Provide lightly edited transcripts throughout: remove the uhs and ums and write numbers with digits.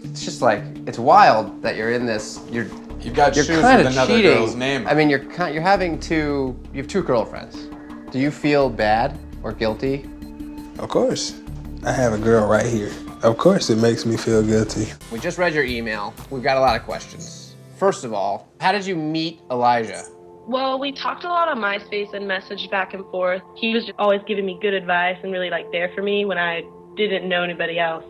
It's just like, it's wild that you're in this, you've got shoes with another girl's name. I mean, you have two girlfriends. Do you feel bad or guilty? Of course. I have a girl right here. Of course it makes me feel guilty. We just read your email. We've got a lot of questions. First of all, how did you meet Elijah? Well, we talked a lot on MySpace and messaged back and forth. He was just always giving me good advice and really there for me when I didn't know anybody else.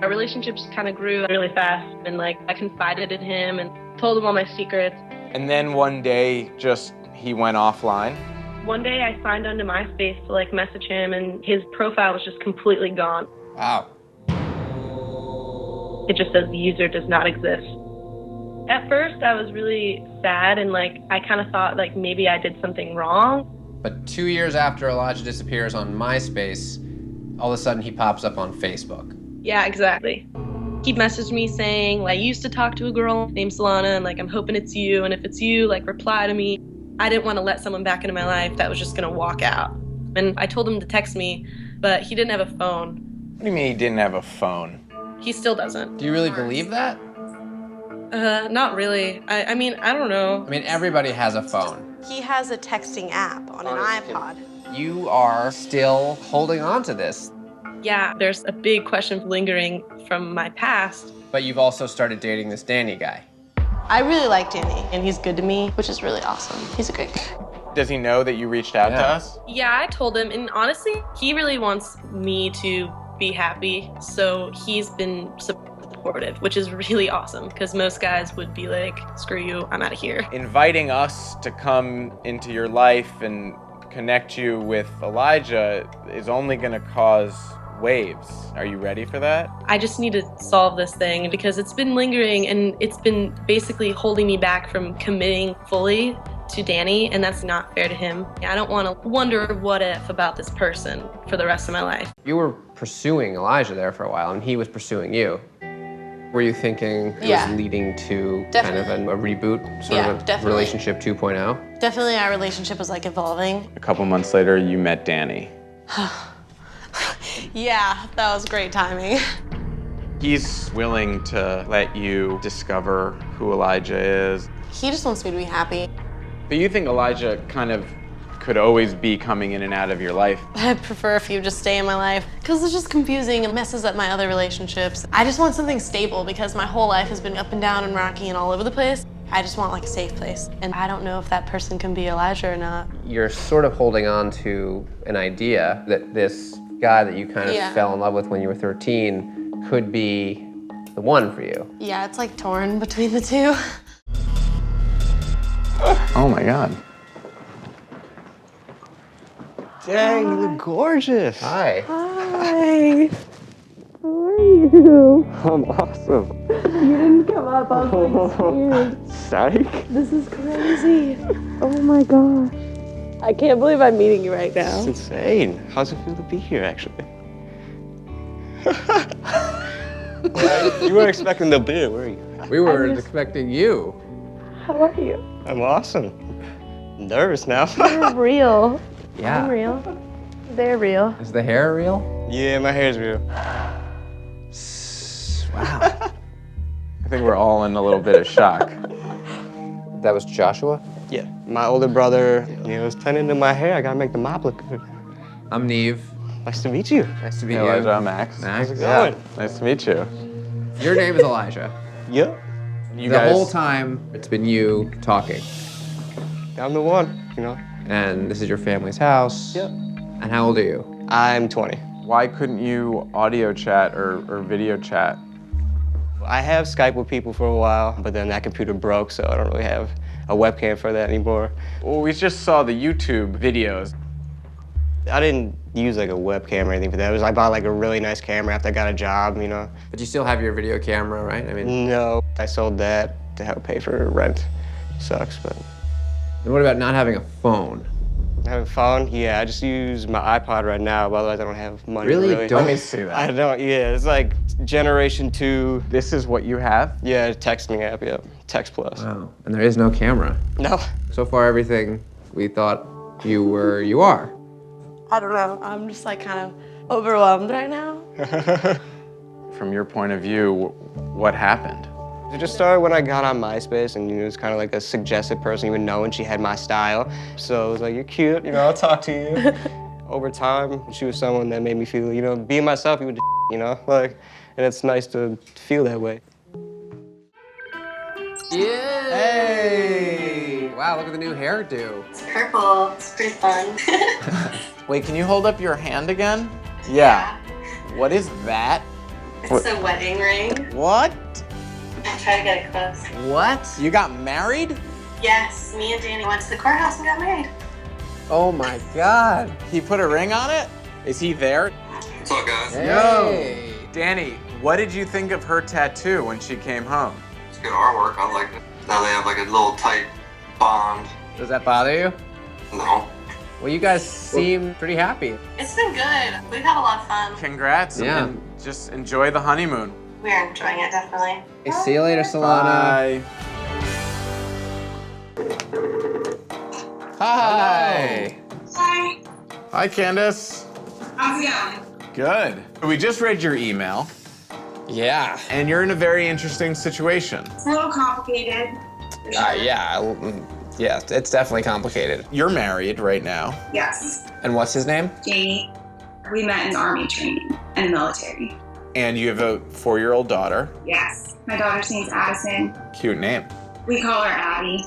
Our relationship just kind of grew really fast, and I confided in him and told him all my secrets. And then one day, he went offline. One day I signed onto MySpace to message him, and his profile was just completely gone. Wow. It just says the user does not exist. At first I was really sad, and I kind of thought maybe I did something wrong. But 2 years after Elijah disappears on MySpace, all of a sudden he pops up on Facebook. Yeah, exactly. He messaged me saying, I used to talk to a girl named Solana, and I'm hoping it's you, and if it's you, reply to me. I didn't want to let someone back into my life that was just gonna walk out. And I told him to text me, but he didn't have a phone. What do you mean he didn't have a phone? He still doesn't. Do you really believe that? Not really. I mean, I don't know. I mean, everybody has a phone. He has a texting app on an iPod. You are still holding on to this. Yeah, there's a big question lingering from my past. But you've also started dating this Danny guy. I really like Danny, and he's good to me, which is really awesome. He's a great guy. Does he know that you reached out to us? Yeah, I told him, and honestly, he really wants me to be happy, so he's been supportive, which is really awesome, because most guys would be like, screw you, I'm out of here. Inviting us to come into your life and connect you with Elijah is only gonna cause waves. Are you ready for that? I just need to solve this thing because it's been lingering and it's been basically holding me back from committing fully to Danny, and that's not fair to him. I don't want to wonder what if about this person for the rest of my life. You were pursuing Elijah there for a while, and he was pursuing you. Were you thinking it was leading to kind of a reboot, sort of a relationship 2.0? Definitely our relationship was evolving. A couple months later, you met Danny. Yeah, that was great timing. He's willing to let you discover who Elijah is. He just wants me to be happy. But you think Elijah kind of could always be coming in and out of your life? I prefer if you just stay in my life because it's just confusing and messes up my other relationships. I just want something stable because my whole life has been up and down and rocky and all over the place. I just want a safe place. And I don't know if that person can be Elijah or not. You're sort of holding on to an idea that this guy that you kind of fell in love with when you were 13 could be the one for you. Yeah, it's torn between the two. Oh my God. Dang, you look gorgeous. Hi. Hi. How are you? I'm awesome. You didn't come up, I was scared. Psych. This is crazy. Oh my gosh. I can't believe I'm meeting you right now. It's insane. How's it feel to be here, actually? You weren't expecting the beer, were you? We were expecting you. How are you? I'm awesome. Nervous now. You're real. Yeah. I'm real. They're real. Is the hair real? Yeah, my hair's real. Wow. I think we're all in a little bit of shock. That was Joshua? Yeah, my older brother, was tending to my hair. I gotta make the mop look good. I'm Neve. Nice to meet you. Nice to meet Elijah, you. I'm Max. Max. How's it going? Nice to meet you. Your name is Elijah. Yep, You the guys, whole time, it's been you talking. I'm the one, And this is your family's house. Yep. And how old are you? I'm 20. why couldn't you audio chat or video chat? I have Skype with people for a while, but then that computer broke, so I don't really have a webcam for that anymore. Well, we just saw the YouTube videos. I didn't use a webcam or anything for that. I bought a really nice camera after I got a job, But you still have your video camera, right? I mean, No, I sold that to help pay for rent. Sucks, but. and what about not having a phone? Having phone? Yeah, I just use my iPod right now, but otherwise I don't have money. Really? Let me see that. I don't, yeah, it's generation 2. This is what you have? Yeah, texting app, yeah, Text Plus. Wow. And there is no camera. No. So far, everything we thought you were, you are. I don't know. I'm just kind of overwhelmed right now. from your point of view, what happened? It just started when I got on MySpace, and it was kind of like a suggestive person, even knowing she had my style. So it was like, you're cute, I'll talk to you. Over time, she was someone that made me feel, being myself, even and it's nice to feel that way. Yeah! Hey! Wow, look at the new hairdo. It's purple. It's pretty fun. Wait, can you hold up your hand again? Yeah. What is that? It's a wedding ring. What? I'll try to get it close. What? You got married? Yes, me and Danny went to the courthouse and got married. Oh my God. He put a ring on it? Is he there? What's up, guys? Hey. Danny, what did you think of her tattoo when she came home? It's good artwork. I like it. Now they have like a little tight bond. Does that bother you? No. Well, you guys seem pretty happy. It's been good. We've had a lot of fun. Congrats, Yeah. and just enjoy the honeymoon. We are enjoying it, definitely. Hey, see you later, Solana. Bye. Hi. Hi. Hi, Candace. How's it going? Good. We just read your email, Yeah. and you're in a very interesting situation. It's a little complicated. for sure. Yeah, it's definitely complicated. You're married right now. Yes. And what's his name? Jamie. We met in Army training and military. And you have a 4-year-old daughter. Yes. My daughter's name's Addison. Cute name. We call her Abby.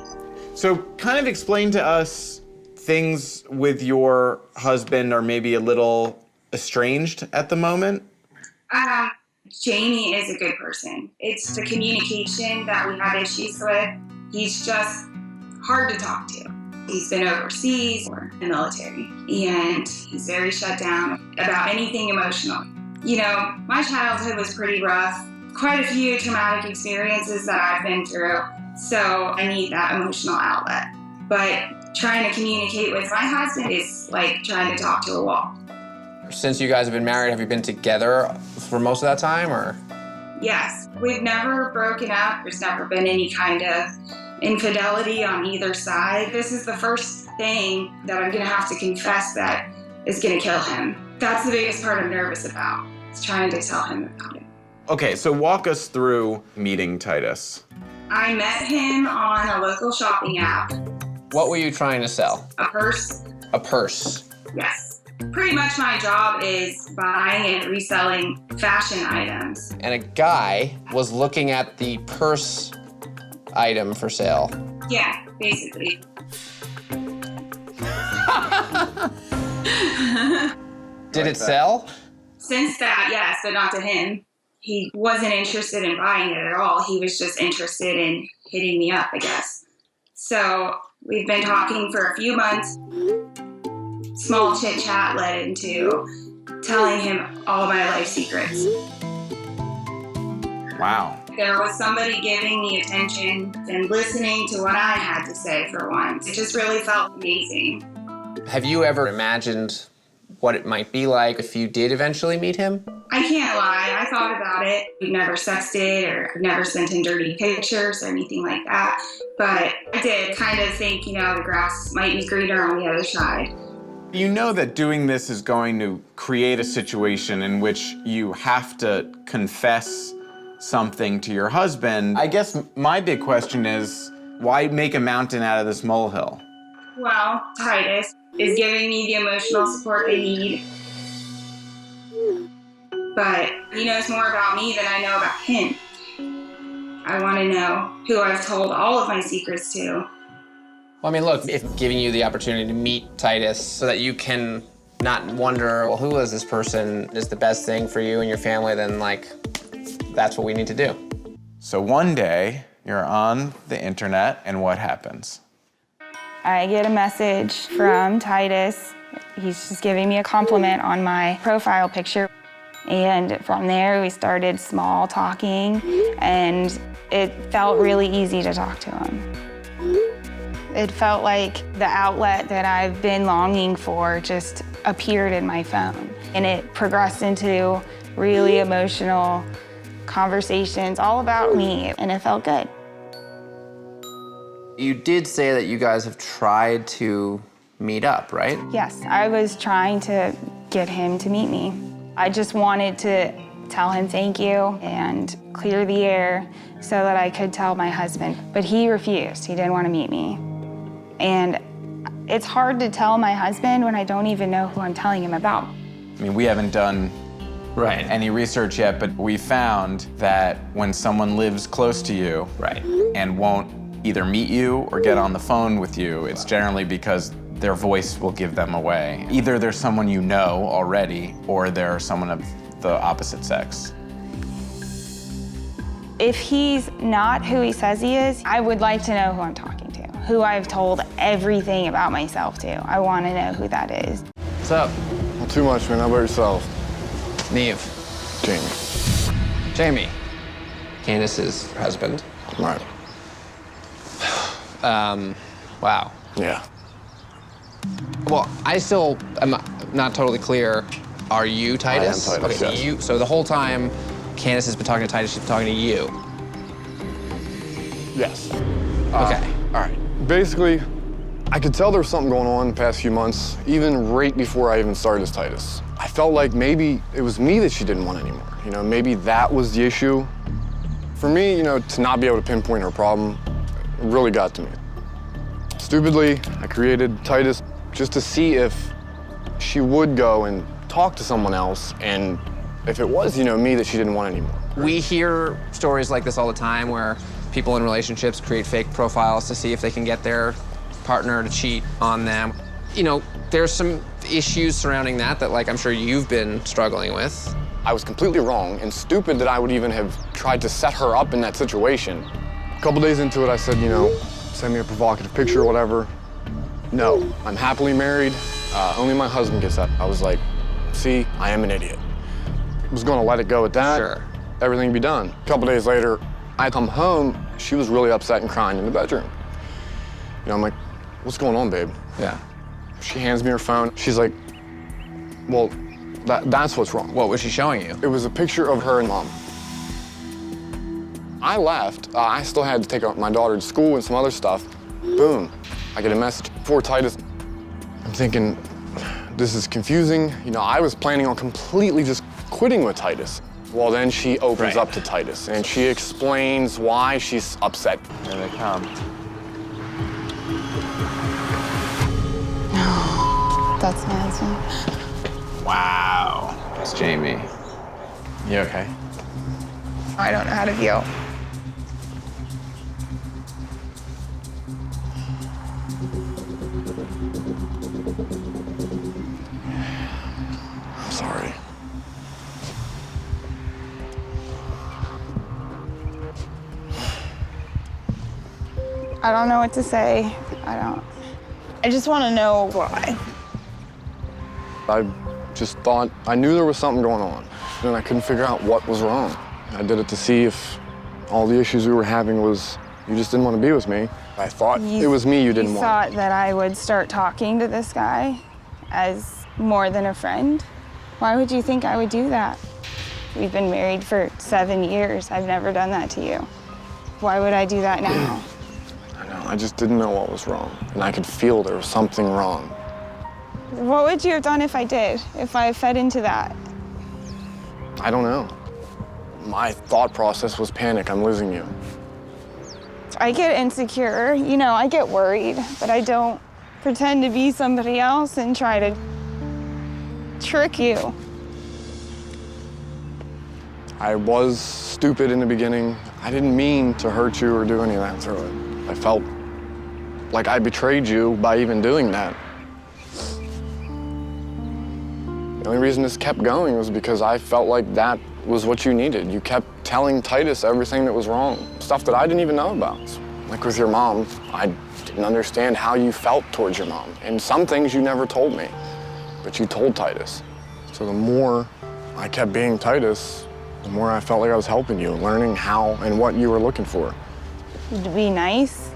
So kind of explain to us things with your husband are maybe a little estranged at the moment. Jamie is a good person. It's the communication that we have issues with. He's just hard to talk to. He's been overseas or in the military, and he's very shut down about anything emotional. My childhood was pretty rough. Quite a few traumatic experiences that I've been through, so I need that emotional outlet. But trying to communicate with my husband is like trying to talk to a wall. Since you guys have been married, have you been together for most of that time, or? Yes, we've never broken up. There's never been any kind of infidelity on either side. This is the first thing that I'm gonna have to confess that is gonna kill him. That's the biggest part I'm nervous about, is trying to tell him about it. Okay, so walk us through meeting Titus. I met him on a local shopping app. What were you trying to sell? A purse. A purse. Yes. Pretty much my job is buying and reselling fashion items. And a guy was looking at the purse item for sale. Yeah, basically. Did it sell? Since that, yes, but not to him. He wasn't interested in buying it at all. He was just interested in hitting me up, I guess. So we've been talking for a few months. Small chit chat led into telling him all my life secrets. Wow. There was somebody giving me attention and listening to what I had to say for once. It just really felt amazing. Have you ever imagined what it might be like if you did eventually meet him? I can't lie, I thought about it. We've never sexted or never sent him dirty pictures or anything like that. But I did kind of think, the grass might be greener on the other side. You know that doing this is going to create a situation in which you have to confess something to your husband. I guess my big question is, why make a mountain out of this molehill? Well, Titus is giving me the emotional support I need. But he knows more about me than I know about him. I want to know who I've told all of my secrets to. Well, I mean, look, if giving you the opportunity to meet Titus so that you can not wonder, well, who is this person, is the best thing for you and your family, then, that's what we need to do. So one day, you're on the internet, and what happens? I get a message from Titus. He's just giving me a compliment on my profile picture. And from there, we started small talking, and it felt really easy to talk to him. It felt like the outlet that I've been longing for just appeared in my phone. And it progressed into really emotional conversations all about me, and it felt good. You did say that you guys have tried to meet up, right? Yes, I was trying to get him to meet me. I just wanted to tell him thank you and clear the air so that I could tell my husband. But he refused. He didn't want to meet me. And it's hard to tell my husband when I don't even know who I'm telling him about. I mean, we haven't done any research yet, but we found that when someone lives close to you and won't either meet you or get on the phone with you, it's generally because their voice will give them away. Either they're someone you know already, or they're someone of the opposite sex. If he's not who he says he is, I would like to know who I'm talking to, who I've told everything about myself to. I want to know who that is. What's up? Not too much, man. How about yourself? Neve. Jamie. Jamie. Candace's husband. Right. Wow. Yeah. Well, I still am not totally clear. Are you Titus? I am Titus, okay, yes. So the whole time Candace has been talking to Titus, she's been talking to you. Yes. Okay. All right. Basically, I could tell there was something going on the past few months, even right before I even started as Titus. I felt like maybe it was me that she didn't want anymore. You know, maybe that was the issue. For me, you know, to not be able to pinpoint her problem, it really got to me. Stupidly, I created Titus just to see if she would go and talk to someone else, and if it was, you know, me that she didn't want anymore. We hear stories like this all the time where people in relationships create fake profiles to see if they can get their partner to cheat on them. You know, there's some issues surrounding that like I'm sure you've been struggling with. I was completely wrong and stupid that I would even have tried to set her up in that situation. A couple days into it, I said, you know, send me a provocative picture or whatever. No, I'm happily married. Only my husband gets that. I was like, see, I am an idiot. I was gonna let it go at that. Sure. Everything would be done. A couple days later, I come home, she was really upset and crying in the bedroom. You know, I'm like, what's going on, babe? Yeah. She hands me her phone. She's like, well, that's what's wrong. What was she showing you? It was a picture of her and mom. I left. I still had to take my daughter to school and some other stuff. Boom, I get a message for Titus. I'm thinking, this is confusing. You know, I was planning on completely just quitting with Titus. Well, then she opens up to Titus and she explains why she's upset. Here they come. That's my husband. Wow. It's Jamie. You okay? I don't know how to feel. I'm sorry. I don't know what to say. I just want to know why. I just thought, I knew there was something going on, and I couldn't figure out what was wrong. I did it to see if all the issues we were having was you just didn't want to be with me. I thought it was me you didn't want. You thought that I would start talking to this guy as more than a friend? Why would you think I would do that? We've been married for 7 years. I've never done that to you. Why would I do that now? I know, I just didn't know what was wrong, and I could feel there was something wrong. What would you have done if I did, if I fed into that? I don't know. My thought process was panic, I'm losing you. I get insecure, you know, I get worried, but I don't pretend to be somebody else and try to trick you. I was stupid in the beginning. I didn't mean to hurt you or do any of that through it. I felt like I betrayed you by even doing that. The only reason this kept going was because I felt like that was what you needed. You kept telling Titus everything that was wrong, stuff that I didn't even know about. Like with your mom, I didn't understand how you felt towards your mom. And some things you never told me, but you told Titus. So the more I kept being Titus, the more I felt like I was helping you, learning how and what you were looking for. It'd be nice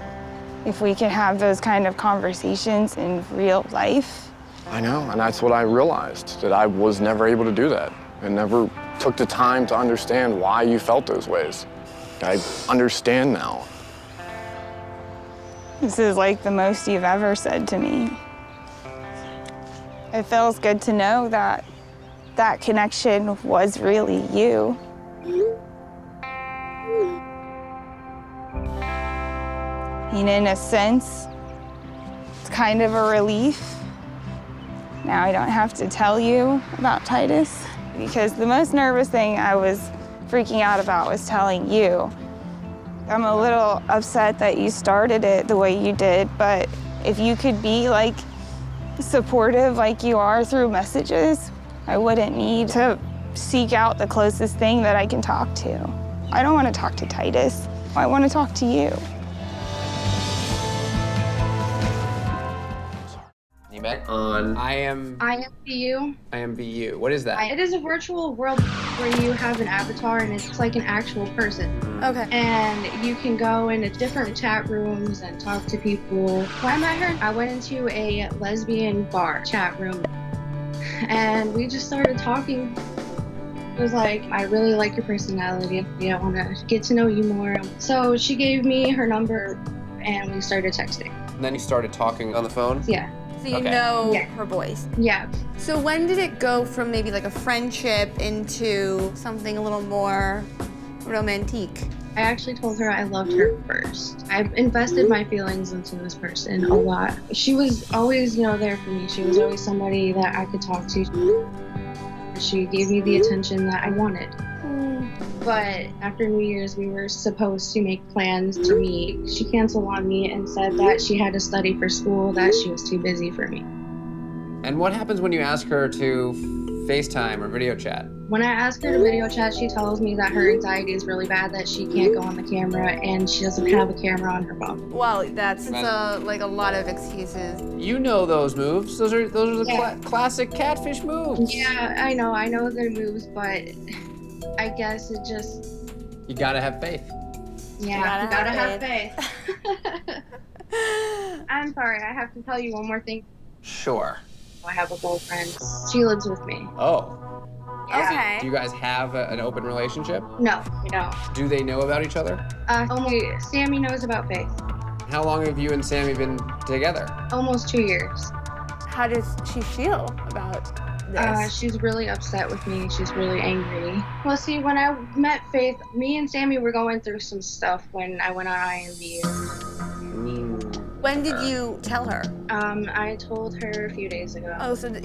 if we could have those kind of conversations in real life. I know, and that's what I realized, that I was never able to do that and never took the time to understand why you felt those ways. I understand now. This is like the most you've ever said to me. It feels good to know that that connection was really you. And in a sense, it's kind of a relief. Now I don't have to tell you about Titus, because the most nervous thing I was freaking out about was telling you. I'm a little upset that you started it the way you did, but if you could be like supportive like you are through messages, I wouldn't need to seek out the closest thing that I can talk to. I don't want to talk to Titus. I want to talk to you. You met on IMVU. IMVU. What is that? It is a virtual world where you have an avatar and it's like an actual person. Okay. And you can go into different chat rooms and talk to people. When I met her, I went into a lesbian bar chat room and we just started talking. It was like, I really like your personality. I want to get to know you more. So she gave me her number and we started texting. And then you started talking on the phone? Yeah. So you Okay. know Yeah. her voice. Yeah. So when did it go from maybe like a friendship into something a little more romantic? I actually told her I loved her first. I've invested my feelings into this person a lot. She was always, there for me. She was always somebody that I could talk to. She gave me the attention that I wanted. But after New Year's, we were supposed to make plans to meet. She canceled on me and said that she had to study for school, that she was too busy for me. And what happens when you ask her to FaceTime or video chat? When I ask her to video chat, she tells me that her anxiety is really bad, that she can't go on the camera, and she doesn't have a camera on her phone. Well, that's like a lot of excuses. You know those moves. Those are the Yeah. classic Catfish moves. Yeah, I know their moves, but I guess it just... You gotta have faith. Yeah, you gotta have faith. I'm sorry, I have to tell you one more thing. Sure. I have a girlfriend. She lives with me. Oh. Okay. Do you guys have an open relationship? No, we don't. Do they know about each other? Only Sammy knows about Faith. How long have you and Sammy been together? Almost 2 years. How does she feel about this? She's really upset with me. She's really angry. Well, see, when I met Faith, me and Sammy were going through some stuff when I went on IMVU. When did you tell her? I told her a few days ago. Oh, so she's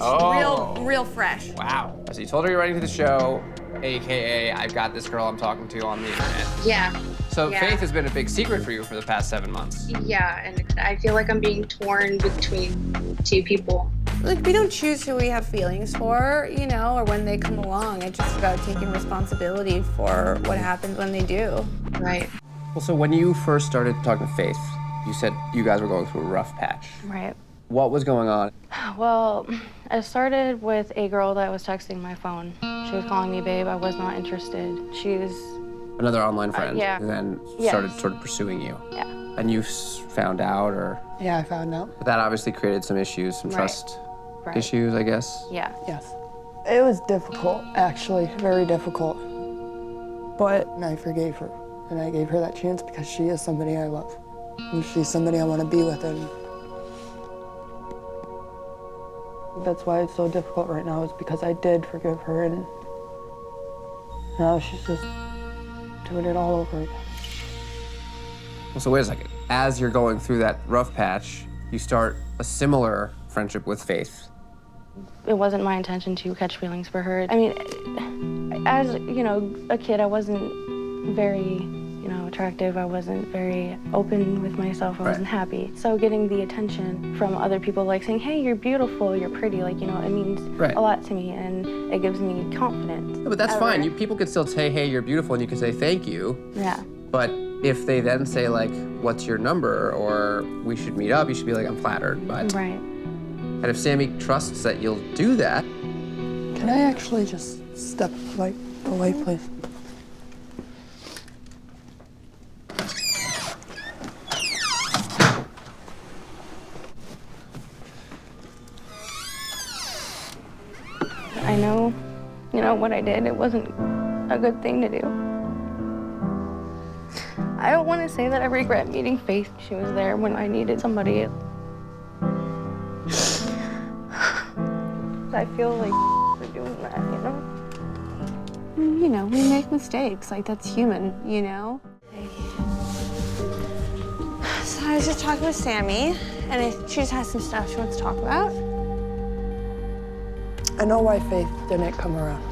real fresh. Wow. So you told her you're writing to the show, AKA I've got this girl I'm talking to on the internet. Yeah. So Yeah. Faith has been a big secret for you for the past 7 months. Yeah, and I feel like I'm being torn between two people. Like, we don't choose who we have feelings for, or when they come along. It's just about taking responsibility for what happens when they do. Right. Well, so when you first started talking to Faith, you said you guys were going through a rough patch. Right. What was going on? Well, it started with a girl that was texting my phone. She was calling me babe. I was not interested. She's... Another online friend. yeah. And then Yes. started sort of pursuing you. Yeah. And you found out, or? Yeah, I found out. But that obviously created some issues, some Right. trust Right. issues, I guess. Yeah. Yes. It was difficult, actually, very difficult. But I forgave her, and I gave her that chance because she is somebody I love. And she's somebody I want to be with, and that's why it's so difficult right now, is because I did forgive her, and now she's just doing it all over again. Well, so wait a second. As you're going through that rough patch, you start a similar friendship with Faith. It wasn't my intention to catch feelings for her. I mean, as, a kid, I wasn't very, attractive. I wasn't very open with myself. I wasn't happy. So getting the attention from other people, like saying, hey, you're beautiful, you're pretty, it means a lot to me, and it gives me confidence. No, but that's fine. People could still say, hey, you're beautiful, and you can say thank you. Yeah. But if they then say, like, what's your number, or we should meet up, you should be like, I'm flattered. But right. And if Sammy trusts that you'll do that. Can I actually just step away, please? I know, what I did, it wasn't a good thing to do. I don't want to say that I regret meeting Faith. She was there when I needed somebody. I feel like for doing that, You know, we make mistakes. Like, that's human, you know? So I was just talking with Sammy, and she just has some stuff she wants to talk about. I know why Faith didn't come around.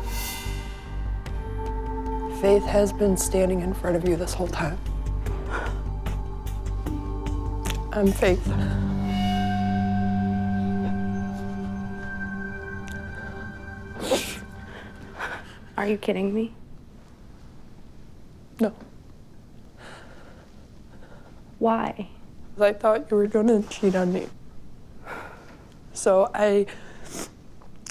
Faith has been standing in front of you this whole time. I'm Faith. Are you kidding me? No. Why? I thought you were gonna cheat on me. So I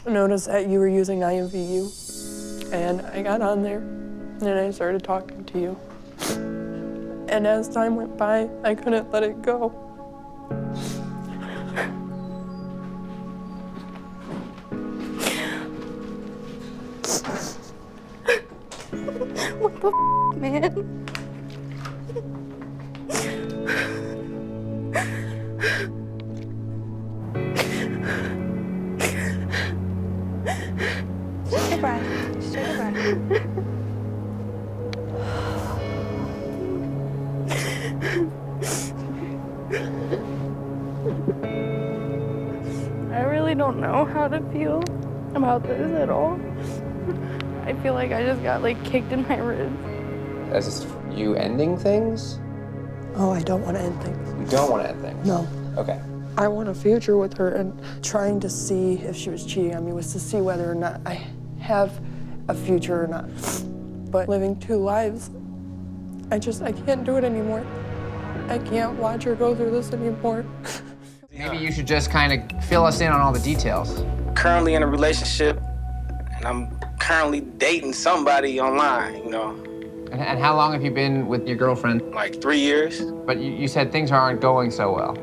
noticed that you were using IMVU, and I got on there, and I started talking to you. And as time went by, I couldn't let it go. What the f, man? Just take a breath. Just take a breath. I really don't know how to feel about this at all. I feel like I just got like kicked in my ribs. Is this you ending things? Oh, I don't want to end things. You don't want to end things? No. Okay. I want a future with her, and trying to see if she was cheating on me was to see whether or not I have a future or not. But living two lives, I can't do it anymore. I can't watch her go through this anymore. Maybe you should just kind of fill us in on all the details. Currently in a relationship, and I'm currently dating somebody online, you know. And how long have you been with your girlfriend? Like 3 years. But you said things aren't going so well.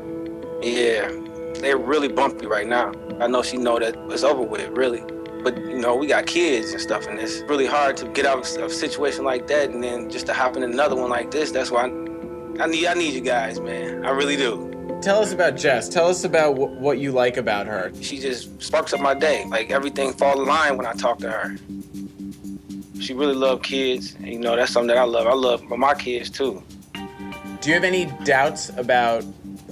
Yeah, they're really bumpy right now. I know she know that it's over with, really. But, you know, we got kids and stuff, and it's really hard to get out of a situation like that and then just to hop in another one like this. That's why I need you guys, man. I really do. Tell us about Jess. Tell us about what you like about her. She just sparks up my day. Like, everything falls in line when I talk to her. She really loves kids, and, you know, that's something that I love. I love my kids, too. Do you have any doubts about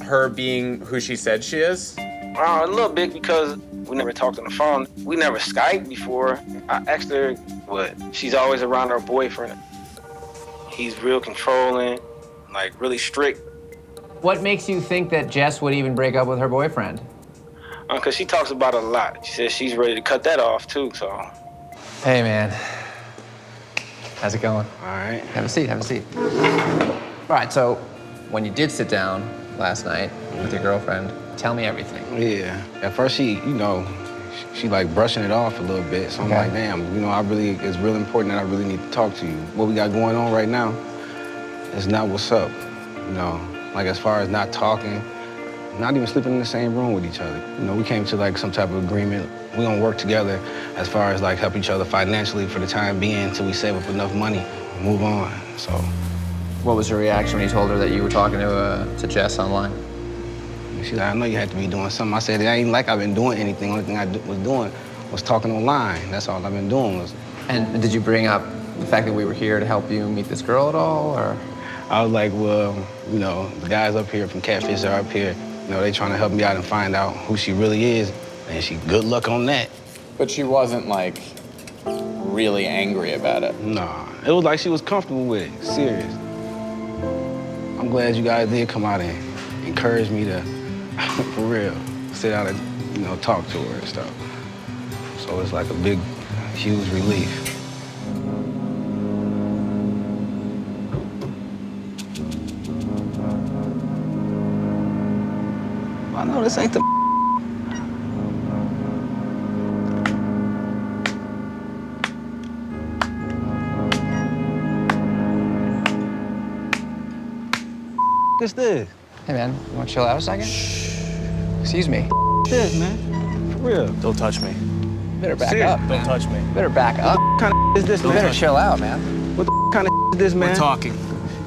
her being who she said she is? A little bit, because we never talked on the phone. We never Skyped before. I asked her, but she's always around her boyfriend. He's real controlling, like really strict. What makes you think that Jess would even break up with her boyfriend? Because she talks about it a lot. She says she's ready to cut that off, too, so. Hey, man. How's it going? All right. Have a seat, have a seat. All right, so when you did sit down last night with your girlfriend, tell me everything. Yeah. At first, she like brushing it off a little bit. So I'm like, damn, you know, it's real important that I really need to talk to you. What we got going on right now is not what's up, you know? Like, as far as not talking, not even sleeping in the same room with each other. You know, we came to like some type of agreement. We're gonna work together as far as like help each other financially for the time being until we save up enough money and move on, so. What was her reaction when you told her that you were talking to Jess online? She's like, I know you had to be doing something. I said, it ain't like I've been doing anything. Only thing I was doing was talking online. That's all I've been doing was. And did you bring up the fact that we were here to help you meet this girl at all, or? I was like, well, you know, the guys up here from Catfish are up here. You know, they trying to help me out and find out who she really is. And good luck on that. But she wasn't, like, really angry about it. Nah, it was like she was comfortable with it, serious. I'm glad you guys did come out and encourage me to, for real, sit down and, you know, talk to her and stuff. So it's like a big, huge relief. I know this ain't the this? Hey, man, you want to chill out a second? Shh. Excuse me. This, man. For real. Don't touch me. Better back up. Don't touch me. Better back up. What kind of is this, You man? better chill out, man. What the kind of is this, man? We're talking.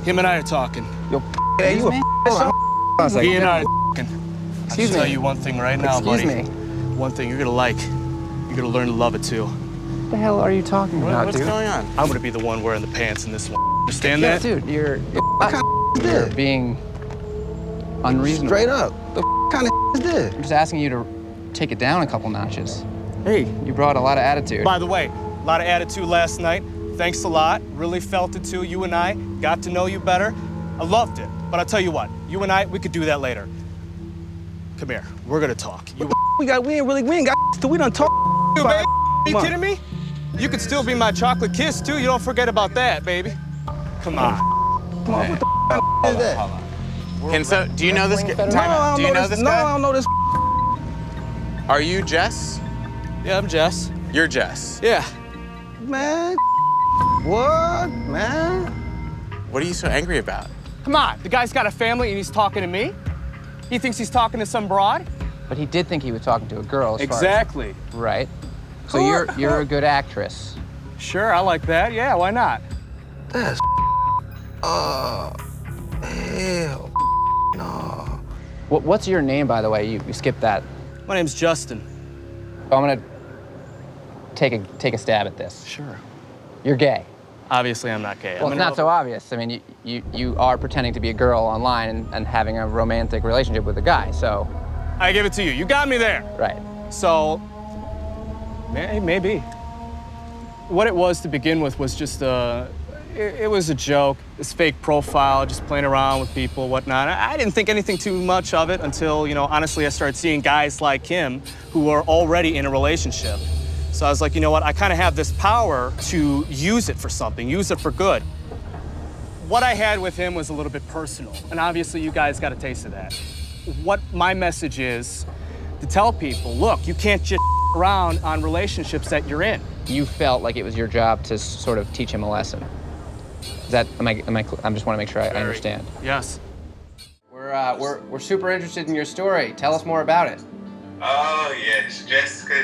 Him and I are talking. Yo, hey, you me? He and I are talking. I'll tell you one thing right now, buddy. Excuse me. One thing you're gonna like. You're gonna learn to love it too. the hell are you talking about, What's dude? going on? I'm gonna be the one wearing the pants in this one. Understand Yeah, that? dude, you're being unreasonable. Straight up. The kind of is this? I'm just asking you to take it down a couple notches. Hey. You brought a lot of attitude. By the way, a lot of attitude last night. Thanks a lot. Really felt it too. You and I got to know you better. I loved it. But I'll tell you what, you and I, we could do that later. Come here. We're gonna talk. We ain't got we done talk. You, baby. Are you kidding me? You could still be my chocolate kiss too. You don't forget about that, baby. Come on. Come on, what the is that? Can so? Do you know this guy? No, I don't know this. No, I don't know this. Are you Jess? Yeah, I'm Jess. You're Jess. Yeah. Man, what, man? What are you so angry about? Come on. The guy's got a family and he's talking to me. He thinks he's talking to some broad. But he did think he was talking to a girl. Exactly. Right. So you're a good actress. Sure, I like that. Yeah, why not? That's hell no. What's your name, by the way? You skipped that. My name's Justin. I'm gonna take a stab at this. Sure. You're gay. Obviously, I'm not gay. Well, it's not so obvious. I mean, you are pretending to be a girl online and having a romantic relationship with a guy, so. I give it to you. You got me there. Right. So, maybe. What it was to begin with was just it was a joke, this fake profile, just playing around with people, whatnot. I didn't think anything too much of it until, honestly, I started seeing guys like him who are already in a relationship. So I was like, you know what, I kind of have this power to use it for something, use it for good. What I had with him was a little bit personal, and obviously you guys got a taste of that. What my message is to tell people, look, you can't just around on relationships that you're in. You felt like it was your job to sort of teach him a lesson. Is that, I just want to make sure I understand. Yes. We're super interested in your story. Tell us more about it. Oh, yes. Jessica.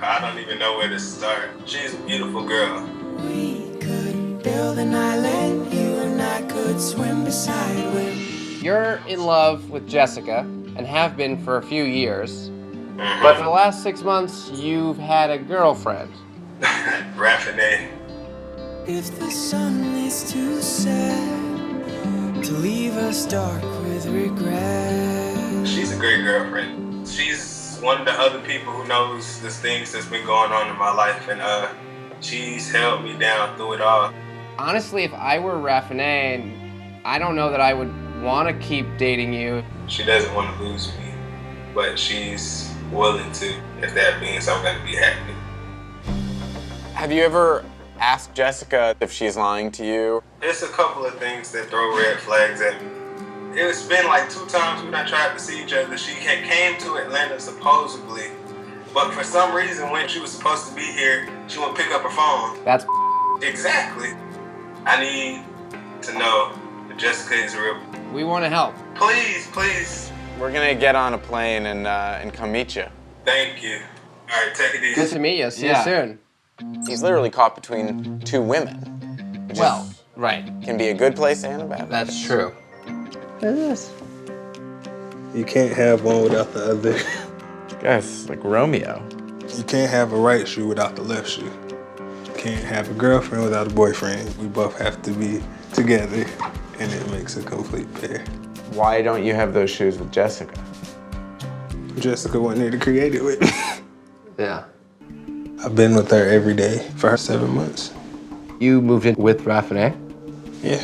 I don't even know where to start. She's a beautiful girl. We could build an island, you and I could swim beside with. You're in love with Jessica and have been for a few years. But for the last 6 months, you've had a girlfriend. Raffinay. If the sun is too sad to leave us dark with regret. She's a great girlfriend. She's one of the other people who knows the things that's been going on in my life, and she's held me down through it all. Honestly, if I were Raffinay, I don't know that I would want to keep dating you. She doesn't want to lose me, but she's willing to, if that means I'm going to be happy. Have you ever asked Jessica if she's lying to you? There's a couple of things that throw red flags at me. It's been like 2 times when I tried to see each other. She had came to Atlanta supposedly, but for some reason when she was supposed to be here, she wouldn't pick up her phone. That's exactly. I need to know that Jessica is real. We want to help. Please. We're gonna get on a plane and come meet you. Thank you. All right, take it easy. Good to meet you. See you soon. He's literally caught between 2 women. Which right. Can be a good place and a bad place. That's true. What is this? You can't have one without the other. This guy's like Romeo. You can't have a right shoe without the left shoe. You can't have a girlfriend without a boyfriend. We both have to be together, and it makes a complete pair. Why don't you have those shoes with Jessica? Jessica wasn't here to create it with me. Yeah. I've been with her every day for 7 months. You moved in with Raffinay? Yeah.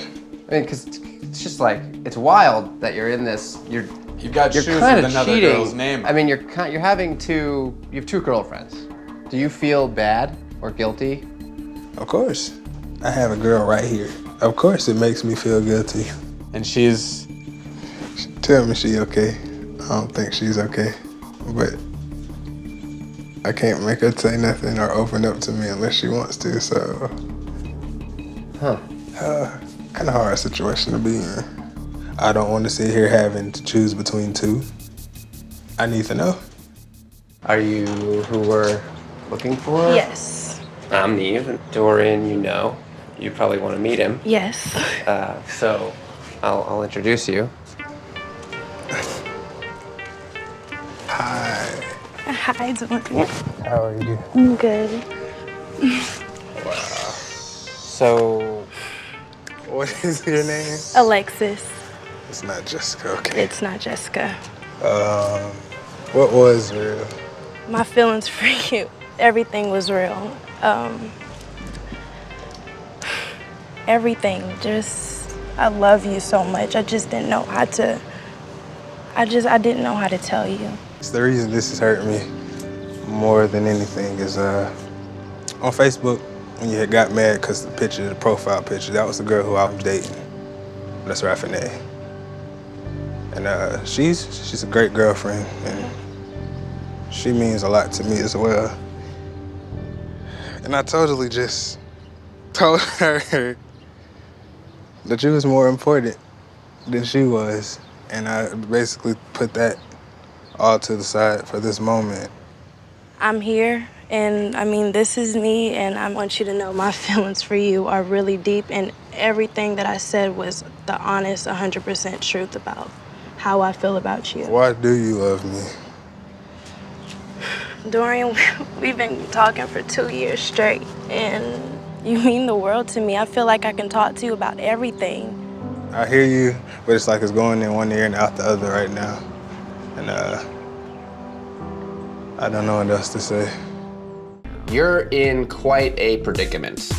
I mean, because it's just like, it's wild that you're in this, you've got shoes with another girl's name. I mean, you have 2 girlfriends. Do you feel bad or guilty? Of course. I have a girl right here. Of course it makes me feel guilty. And she's... Tell me she okay. I don't think she's okay. But I can't make her say nothing or open up to me unless she wants to, so... Kind of hard situation to be in. I don't want to sit here having to choose between 2. I need to know. Are you who we're looking for? Yes. I'm Neve. Dorian, you know. You probably want to meet him. Yes. So I'll introduce you. Hi. Hi, Dorian. How are you? I'm good. Wow. So, what is your name? Alexis. It's not Jessica, okay. It's not Jessica. What was real? My feelings for you, everything was real. Everything, just, I love you so much. I just didn't know how to, I didn't know how to tell you. It's the reason this is hurting me more than anything is on Facebook, when you had got mad because the profile picture, that was the girl who I was dating. That's Raffinay. And she's a great girlfriend, and she means a lot to me as well. And I totally just told her that you was more important than she was. And I basically put that all to the side for this moment. I'm here, and I mean, this is me, and I want you to know my feelings for you are really deep, and everything that I said was the honest, 100% truth about how I feel about you. Why do you love me? Dorian, we've been talking for 2 years straight, and you mean the world to me. I feel like I can talk to you about everything. I hear you, but it's like it's going in one ear and out the other right now. And I don't know what else to say. You're in quite a predicament.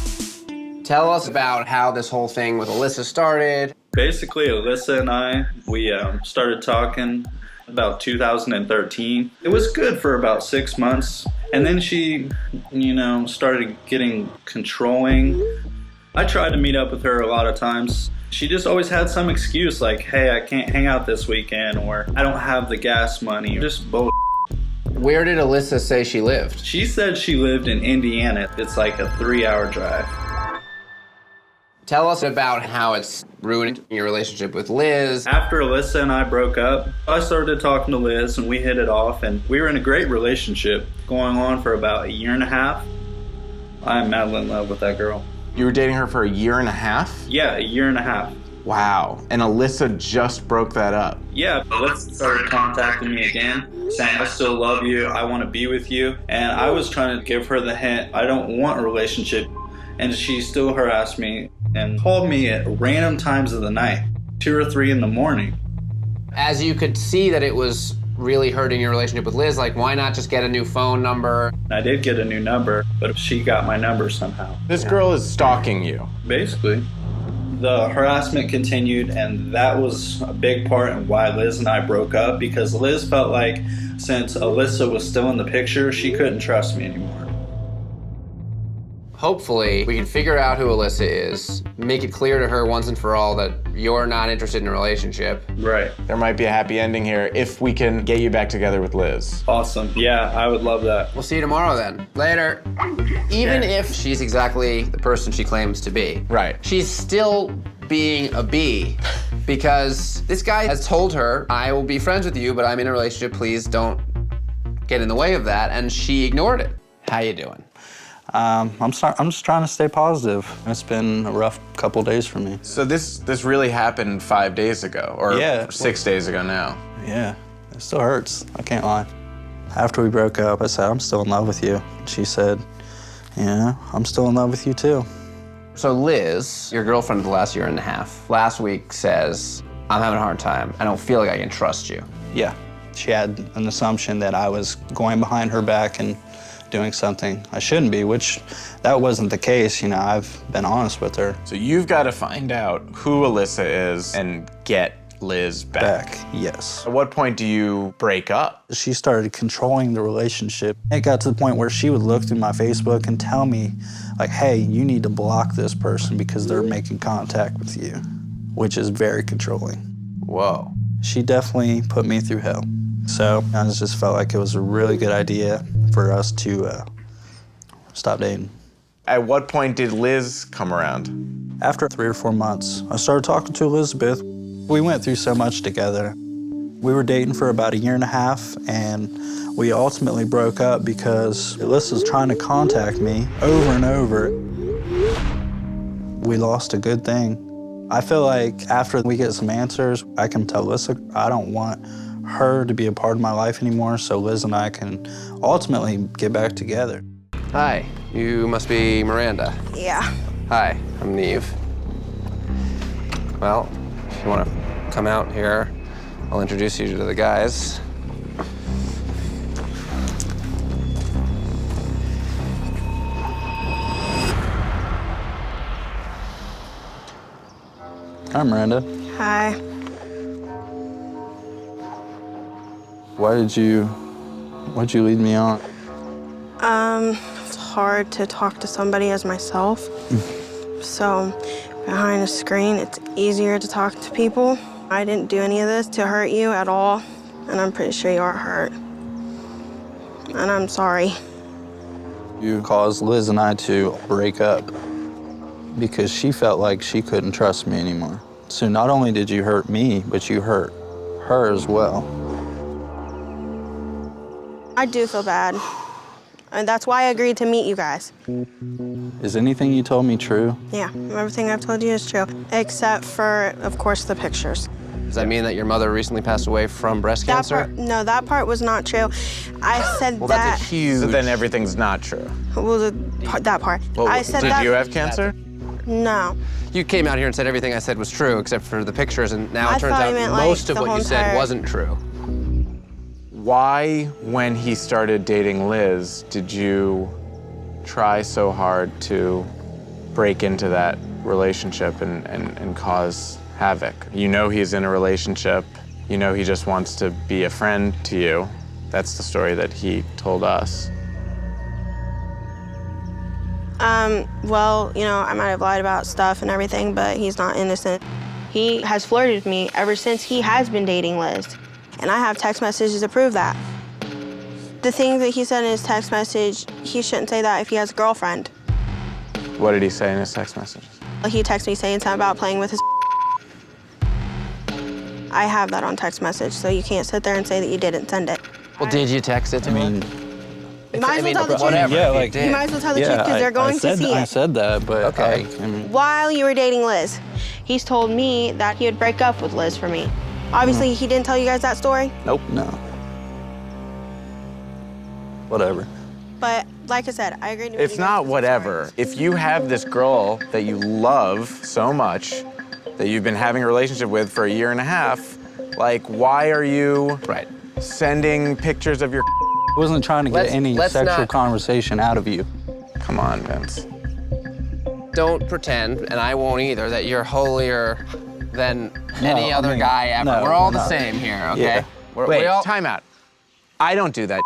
Tell us about how this whole thing with Alyssa started. Basically, Alyssa and I, we started talking about 2013. It was good for about 6 months. And then she, started getting controlling. I tried to meet up with her a lot of times. She just always had some excuse like, hey, I can't hang out this weekend, or I don't have the gas money. Just bull. Where did Alyssa say she lived? She said she lived in Indiana. It's like a 3-hour drive. Tell us about how it's ruining your relationship with Liz. After Alyssa and I broke up, I started talking to Liz and we hit it off, and we were in a great relationship going on for about 1.5 years. I'm madly in love with that girl. You were dating her for 1.5 years? Yeah, 1.5 years. Wow. And Alyssa just broke that up. Yeah, Alyssa started contacting me again, saying, I still love you, I want to be with you. And I was trying to give her the hint, I don't want a relationship. And she still harassed me and called me at random times of the night, 2 or 3 in the morning. As you could see that it was really hurting your relationship with Liz, like, why not just get a new phone number? I did get a new number, but she got my number somehow. This girl is stalking you. Basically. The harassment continued, and that was a big part in why Liz and I broke up, because Liz felt like since Alyssa was still in the picture, she couldn't trust me anymore. Hopefully, we can figure out who Alyssa is, make it clear to her once and for all that you're not interested in a relationship. Right. There might be a happy ending here if we can get you back together with Liz. Awesome. Yeah, I would love that. We'll see you tomorrow then. Later. Even if she's exactly the person she claims to be. Right. She's still being a bee because this guy has told her, I will be friends with you, but I'm in a relationship. Please don't get in the way of that. And she ignored it. How you doing? I'm just trying to stay positive. It's been a rough couple days for me. So this really happened 5 days ago, or yeah, 6 days ago now. Yeah, it still hurts, I can't lie. After we broke up, I said, I'm still in love with you. She said, yeah, I'm still in love with you too. So Liz, your girlfriend of the last 1.5 years, last week says, I'm having a hard time. I don't feel like I can trust you. Yeah, she had an assumption that I was going behind her back and doing something I shouldn't be, which that wasn't the case. I've been honest with her. So you've got to find out who Alyssa is and get Liz back. Yes. At what point do you break up? She started controlling the relationship. It got to the point where she would look through my Facebook and tell me, like, hey, you need to block this person because they're making contact with you, which is very controlling. Whoa. She definitely put me through hell. So I just felt like it was a really good idea for us to stop dating. At what point did Liz come around? After 3 or 4 months, I started talking to Elizabeth. We went through so much together. We were dating for about 1.5 years, and we ultimately broke up because Alyssa's trying to contact me over and over. We lost a good thing. I feel like after we get some answers, I can tell Alyssa I don't want her to be a part of my life anymore, so Liz and I can ultimately get back together. Hi, you must be Miranda. Yeah. Hi, I'm Neve. Well, if you want to come out here, I'll introduce you to the guys. Hi, Miranda. Hi. Why'd you lead me on? It's hard to talk to somebody as myself. So behind a screen, it's easier to talk to people. I didn't do any of this to hurt you at all, and I'm pretty sure you are hurt. And I'm sorry. You caused Liz and I to break up because she felt like she couldn't trust me anymore. So not only did you hurt me, but you hurt her as well. I do feel bad. And that's why I agreed to meet you guys. Is anything you told me true? Yeah, everything I've told you is true, except for, of course, the pictures. Does that mean that your mother recently passed away from breast cancer? No, that part was not true. I said Well, that. that's a huge... So then everything's not true. Well, that part. Well, I said did that. you have cancer? No. You came out here and said everything I said was true, except for the pictures, and now I it turns thought out you meant, most like, of the what whole you said entire- wasn't true. Why, when he started dating Liz, did you try so hard to break into that relationship and cause havoc? You know he's in a relationship. You know he just wants to be a friend to you. That's the story that he told us. Well, you know, I might have lied about stuff and everything, but he's not innocent. He has flirted with me ever since he has been dating Liz. And I have text messages to prove that. The thing that he said in his text message, he shouldn't say that if he has a girlfriend. What did he say in his text messages? He texted me saying something about playing with his I have that on text message, so you can't sit there and say that you didn't send it. Well, did you text it to me? You might as well tell the truth. Whatever, Yeah, if you like- did. You might as well tell the truth because they're going to see I it. said that, but Okay. I mean, While you were dating Liz, he's told me that he would break up with Liz for me. Obviously, he didn't tell you guys that story, nope, no. Whatever. but like I said, I agreed to meet It's you guys. not whatever. If you have this girl that you love so much, that you've been having a relationship with for a year and a half, like, why are you sending pictures of your I wasn't trying to get any sexual conversation out of you. Come on, Vince. Don't pretend, and I won't either, that you're holier than any I other mean, guy ever. no, We're all no. the same here, okay? Yeah. Wait, time out. I don't do that.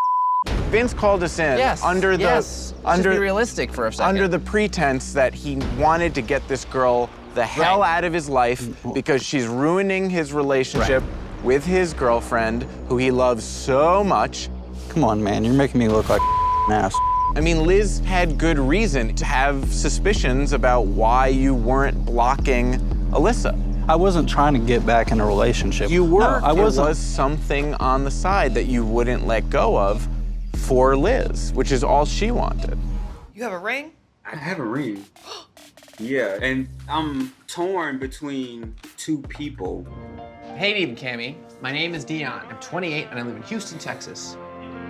Vince called us in under the Just be realistic for a second. under the pretense that he wanted to get this girl the hell out of his life because she's ruining his relationship with his girlfriend, who he loves so much. Come on, man, you're making me look like an ass. I mean, Liz had good reason to have suspicions about why you weren't blocking Alyssa. I wasn't trying to get back in a relationship. You were. No, I wasn't. There was something on the side that you wouldn't let go of for Liz, which is all she wanted. You have a ring? I have a ring. Yeah, and I'm torn between two people. Hey, Neve and Cammy. My name is Dion. I'm 28 and I live in Houston, Texas.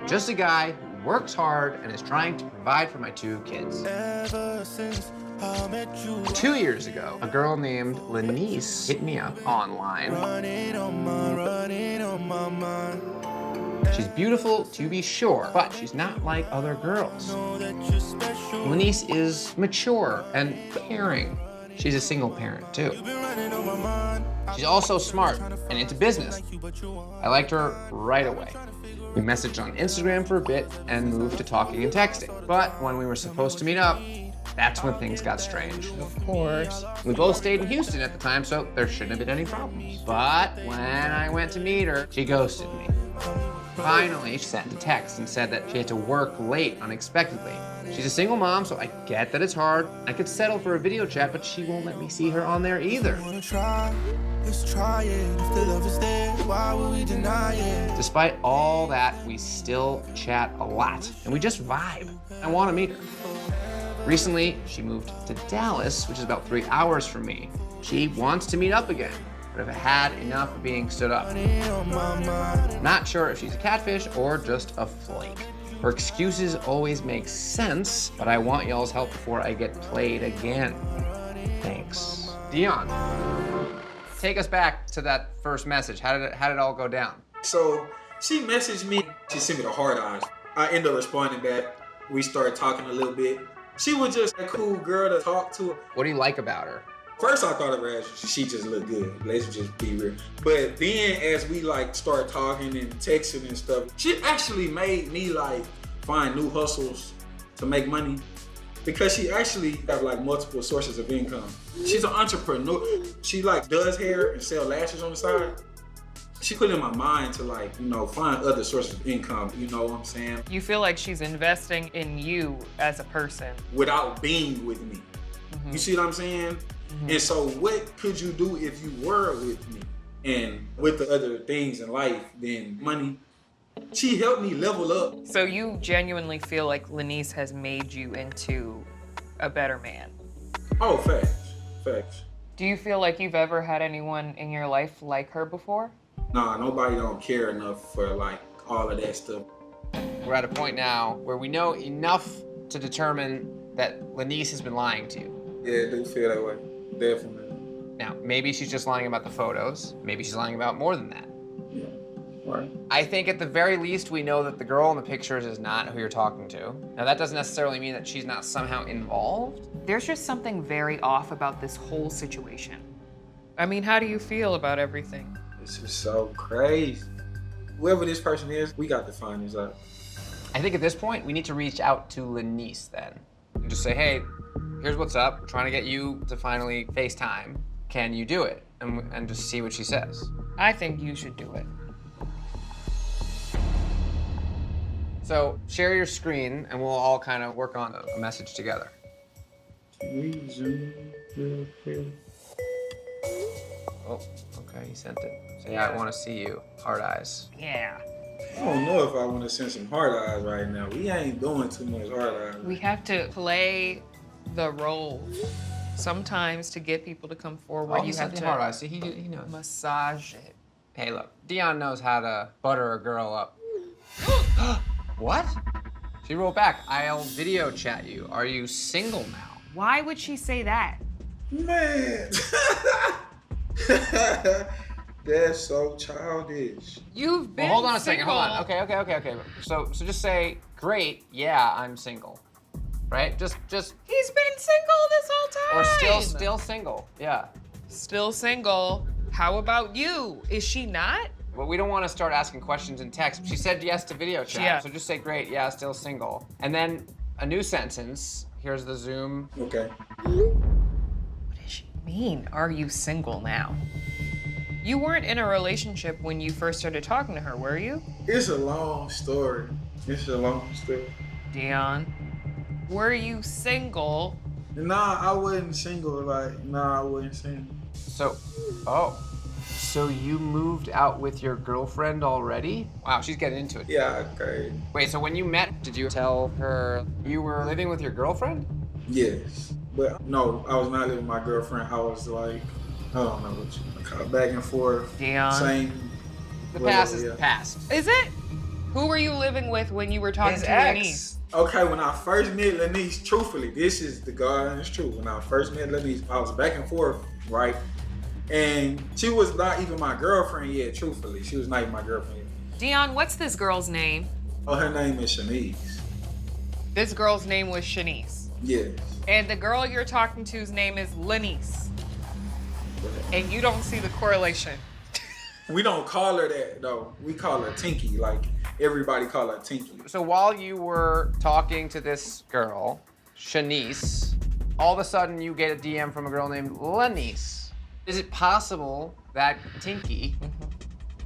Just a guy who works hard and is trying to provide for my 2 kids. 2 years ago, a girl named Lenice hit me up online. She's beautiful, to be sure, but she's not like other girls. Lenice is mature and caring. She's a single parent, too. She's also smart and into business. I liked her right away. We messaged on Instagram for a bit and moved to talking and texting. But when we were supposed to meet up, that's when things got strange. Of course. We both stayed in Houston at the time, so there shouldn't have been any problems. But when I went to meet her, she ghosted me. Finally, she sent a text and said that she had to work late unexpectedly. She's a single mom, so I get that it's hard. I could settle for a video chat, but she won't let me see her on there either. Let's try it. If the love is there, why would we deny it? Despite all that, we still chat a lot, and we just vibe. I want to meet her. Recently, she moved to Dallas, which is about 3 hours from me. She wants to meet up again, but I've had enough of being stood up. Not sure if she's a catfish or just a flake. Her excuses always make sense, but I want y'all's help before I get played again. Thanks. Dion, take us back to that first message. How did it all go down? So she messaged me. She sent me the hard eyes. I ended up responding back. We started talking a little bit. She was just a cool girl to talk to. What do you like about her? First, I thought of her as she just looked good. Let's just be real. But then, as we like start talking and texting and stuff, she actually made me like find new hustles to make money because she actually have like multiple sources of income. She's an entrepreneur. She like does hair and sell lashes on the side. She put in my mind to like, you know, find other sources of income. You know what I'm saying? You feel like she's investing in you as a person without being with me. You see what I'm saying? And so what could you do if you were with me? And with the other things in life than money, she helped me level up. So you genuinely feel like Lanice has made you into a better man? Oh, facts, facts. Do you feel like you've ever had anyone in your life like her before? Nah, nobody don't care enough for like all of that stuff. We're at a point now where we know enough to determine that Lanice has been lying to you. Yeah, I do feel that way. Definitely. Now, maybe she's just lying about the photos. Maybe she's lying about more than that. Yeah, right. I think at the very least, we know that the girl in the pictures is not who you're talking to. Now, that doesn't necessarily mean that she's not somehow involved. There's just something very off about this whole situation. I mean, how do you feel about everything? This is so crazy. Whoever this person is, we got to find this out. I think at this point, we need to reach out to Lanice then. And just say, hey, here's what's up. We're trying to get you to finally FaceTime. Can you do it? And just see what she says. I think you should do it. So share your screen and we'll all kind of work on a message together. Can we zoom real quick? Oh, okay, he sent it. Say, I want to see you. Hard eyes. Yeah. I don't know if I want to send some hard eyes right now. We ain't doing too much hard eyes. We have to play the role. Sometimes to get people to come forward, you have to hard eyes. See, he knows. Massage it. Hey, look, Dion knows how to butter a girl up. What? She wrote back, I'll video chat you. Are you single now? Why would she say that? Man. That's so childish. You've been hold on a second, single. hold on. Okay. So just say, great, yeah, I'm single. Right? Just. He's been single this whole time. Or still single, yeah. Still single. How about you? Is she not? Well, we don't want to start asking questions in text. She said yes to video chat, Yeah. so just say, great, yeah, still single. And then a new sentence. Here's the Zoom. Okay. What does she mean, are you single now? You weren't in a relationship when you first started talking to her, were you? It's a long story. Dion, were you single? Nah, I wasn't single. I wasn't single. So you moved out with your girlfriend already? Wow, she's getting into it. Yeah, okay. Wait, so when you met, did you tell her you were living with your girlfriend? Yes. But no, I was not living with my girlfriend. I was like, I don't know what you call it, back and forth. Dion. Same. The past is the past. Is it? Who were you living with when you were talking to Lanice? Okay, when I first met Lanice, truthfully, this is the God honest truth. When I first met Lanice, I was back and forth, right? And she was not even my girlfriend yet, truthfully. She was not even my girlfriend yet. Dion, what's this girl's name? Oh, her name is Shanice. This girl's name was Shanice. Yes. And the girl you're talking to's name is Lanice. And you don't see the correlation. We don't call her that, though. We call her Tinky, like everybody call her Tinky. So while you were talking to this girl, Shanice, all of a sudden you get a DM from a girl named Lanice. Is it possible that Tinky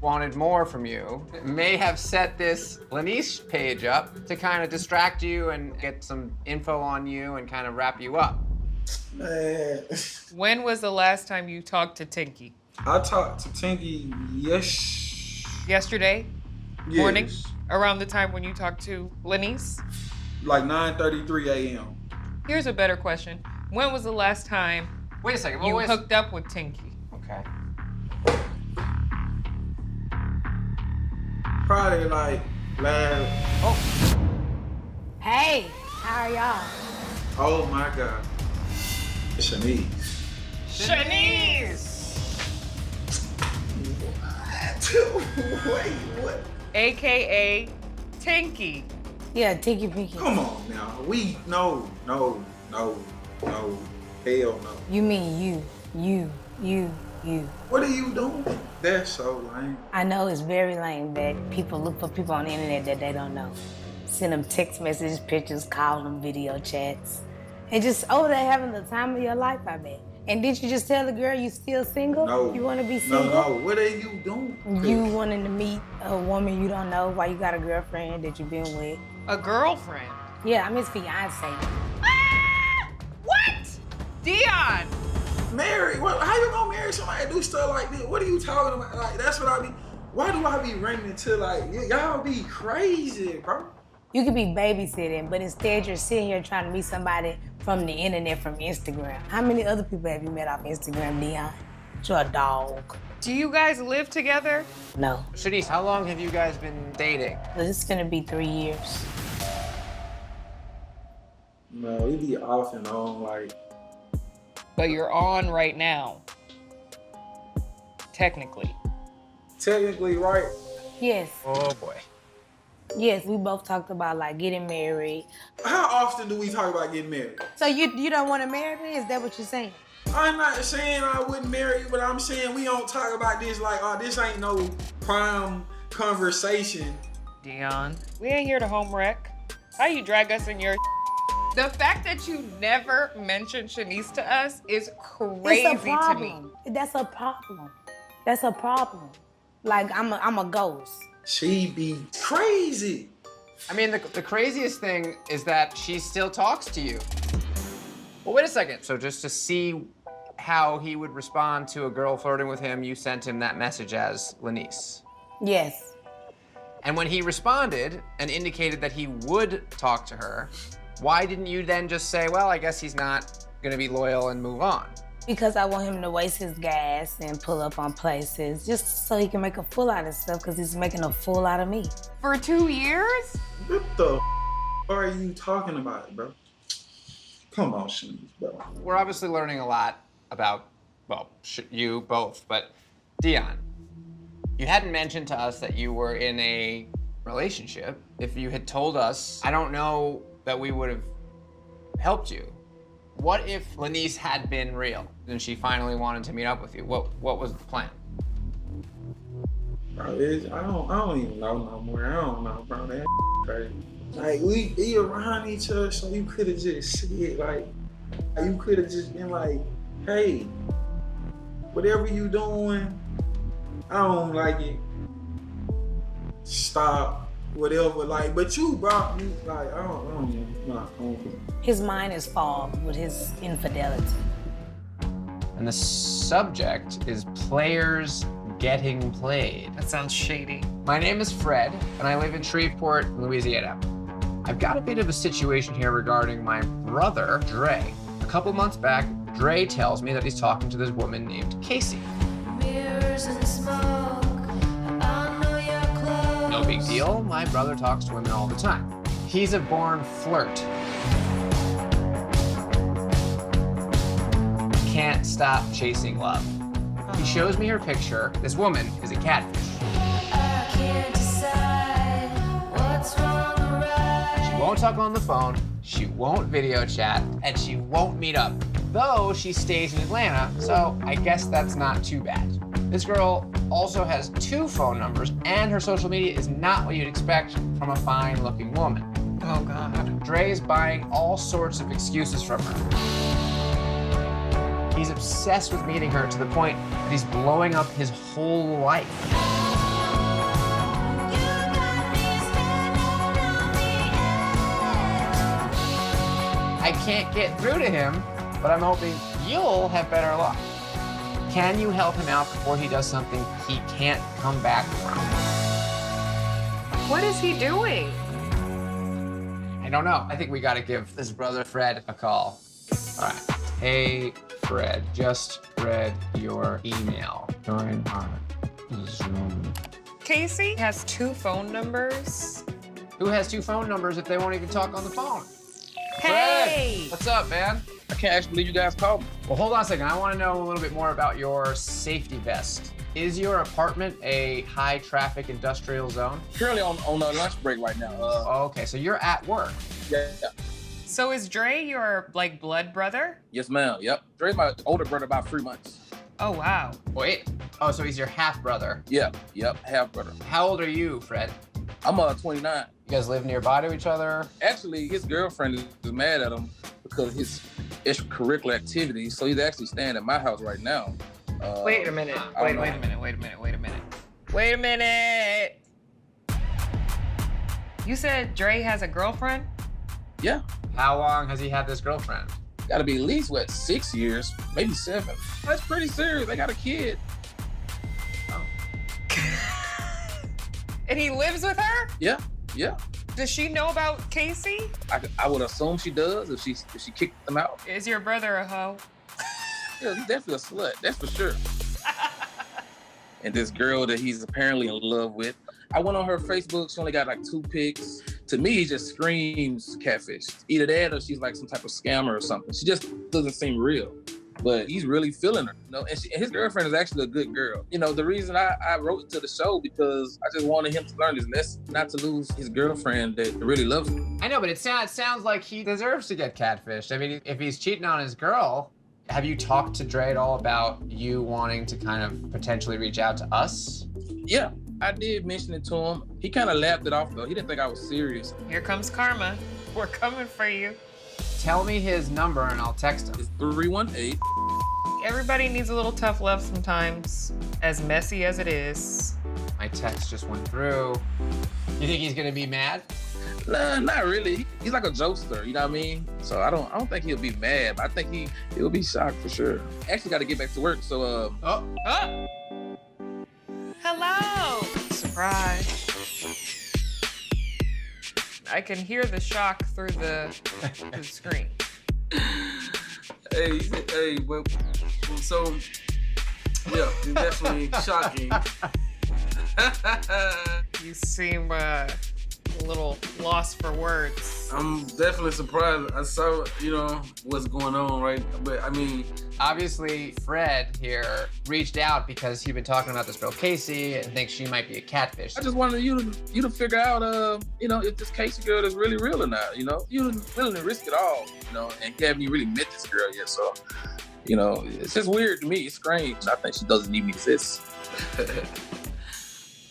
wanted more from you, may have set this Lanice page up to kind of distract you and get some info on you and kind of wrap you up? Man. When was the last time you talked to Tinky? I talked to Tinky yesterday morning, around the time when you talked to Lanice? Like 9:33 a.m. Here's a better question. When was the last time Wait a second. you hooked up with Tinky? Okay. Probably like last. Oh. Hey, how are y'all? Oh my God. Shanice. Shanice! Wait, what? AKA Tinky. Yeah, Tinky Pinky. Come on now. No. Hell no. You mean you. What are you doing? That's so lame. I know it's very lame that people look for people on the internet that they don't know. Send them text messages, pictures, call them, video chats. And just over there having the time of your life, I bet. And did you just tell the girl you still single? No. You want to be single? No. What are you doing? You wanting to meet a woman you don't know while you got a girlfriend that you've been with. A girlfriend? Yeah, I'm his fiance. What? Dion! Married? What? How you gonna marry somebody that do stuff like this? What are you talking about? Like, that's what I be. Why do I be running into like, y'all be crazy, bro? You could be babysitting, but instead you're sitting here trying to meet somebody from the internet, from Instagram. How many other people have you met off Instagram, Dion? You're a dog. Do you guys live together? No. Shanice, how long have you guys been dating? This is gonna be 3 years. No, it be off and on, like. But you're on right now. Technically. Technically, right? Yes. Oh boy. Yes, we both talked about like getting married. How often do we talk about getting married? So you don't want to marry me? Is that what you're saying? I'm not saying I wouldn't marry you, but I'm saying we don't talk about this like, oh, this ain't no prime conversation. Dion, we ain't here to home wreck. How you drag us in your The fact that you never mentioned Shanice to us is crazy It's a problem. to me. That's a problem. That's a problem. Like I'm a ghost. She be crazy. I mean, the craziest thing is that she still talks to you. Well, wait a second. So just to see how he would respond to a girl flirting with him, you sent him that message as Lanice. Yes. And when he responded and indicated that he would talk to her, why didn't you then just say, well, I guess he's not gonna be loyal and move on? Because I want him to waste his gas and pull up on places just so he can make a fool out of stuff because he's making a fool out of me. For 2 years? What the are you talking about, bro? Come on, Shanice, bro. We're obviously learning a lot about, well, you both, but Dion, you hadn't mentioned to us that you were in a relationship. If you had told us, I don't know that we would have helped you. What if Lanice had been real and she finally wanted to meet up with you? What was the plan? Bro, I don't even know no more. I don't know, bro. That crazy. Like we be around each other, so you could have just said like, you could have just been like, hey, whatever you doing, I don't like it. Stop, whatever. Like, but you brought me like, I don't know. His mind is fogged with his infidelity. And the subject is players getting played. That sounds shady. My name is Fred, and I live in Shreveport, Louisiana. I've got a bit of a situation here regarding my brother, Dre. A couple months back, Dre tells me that he's talking to this woman named Casey. Mirrors and smoke, I know you're close. No big deal, my brother talks to women all the time. He's a born flirt. Can't stop chasing love. He shows me her picture. This woman is a catfish. I can't decide what's wrong or right. She won't talk on the phone, she won't video chat, and she won't meet up. Though she stays in Atlanta, so I guess that's not too bad. This girl also has 2 phone numbers, and her social media is not what you'd expect from a fine-looking woman. Oh, God. Dre is buying all sorts of excuses from her. He's obsessed with meeting her to the point that he's blowing up his whole life. I can't get through to him, but I'm hoping you'll have better luck. Can you help him out before he does something he can't come back from? What is he doing? I don't know. I think we gotta give this brother Fred a call. All right. Hey, Fred, just read your email. Join our Zoom. Casey has 2 phone numbers. Who has 2 phone numbers if they won't even talk on the phone? Hey! Fred, what's up, man? I can't actually believe you guys called me. Well, hold on a second. I want to know a little bit more about your safety vest. Is your apartment a high traffic industrial zone? Currently on a lunch break right now. Okay, so you're at work. Yeah. So is Dre your, like, blood brother? Yes, ma'am. Yep. Dre's my older brother, about 3 months. Oh, wow. Wait. Oh, so he's your half brother. Yeah. Yep. Half brother. How old are you, Fred? I'm 29. You guys live nearby to each other? Actually, his girlfriend is mad at him because of his extracurricular activities. So he's actually staying at my house right now. Wait a minute. Wait a minute. You said Dre has a girlfriend? Yeah. How long has he had this girlfriend? Gotta be at least, 6 years, maybe 7. That's pretty serious. They got a kid. And he lives with her? Yeah. Does she know about Casey? I would assume she does if she kicked them out. Is your brother a hoe? Yeah, he's definitely a slut, that's for sure. And this girl that he's apparently in love with, I went on her Facebook, she only got like 2 pics. To me, he just screams catfish. Either that or she's like some type of scammer or something. She just doesn't seem real. But he's really feeling her, and his girlfriend is actually a good girl. The reason I wrote to the show because I just wanted him to learn his lesson, not to lose his girlfriend that really loves him. I know, but it sounds like he deserves to get catfished. I mean, if he's cheating on his girl, have you talked to Dre at all about you wanting to kind of potentially reach out to us? Yeah, I did mention it to him. He kind of laughed it off though. He didn't think I was serious. Here comes karma. We're coming for you. Tell me his number and I'll text him. It's 318. Everybody needs a little tough love sometimes, as messy as it is. My text just went through. You think he's gonna be mad? Nah, not really. He's like a jokester, you know what I mean? So I don't think he'll be mad, but I think he'll be shocked for sure. Actually got to get back to work, so Hello! Surprise. I can hear the shock through the screen. Hey, well, so, yeah, it's definitely shocking. You seem a little lost for words. I'm definitely surprised. I saw, what's going on, right? But I mean, obviously, Fred here reached out because he'd been talking about this girl Casey and thinks she might be a catfish. I just wanted you to figure out, if this Casey girl is really real or not. You didn't willing to risk it all, and you haven't really met this girl yet. So, it's just weird to me. It's strange. I think she doesn't even exist.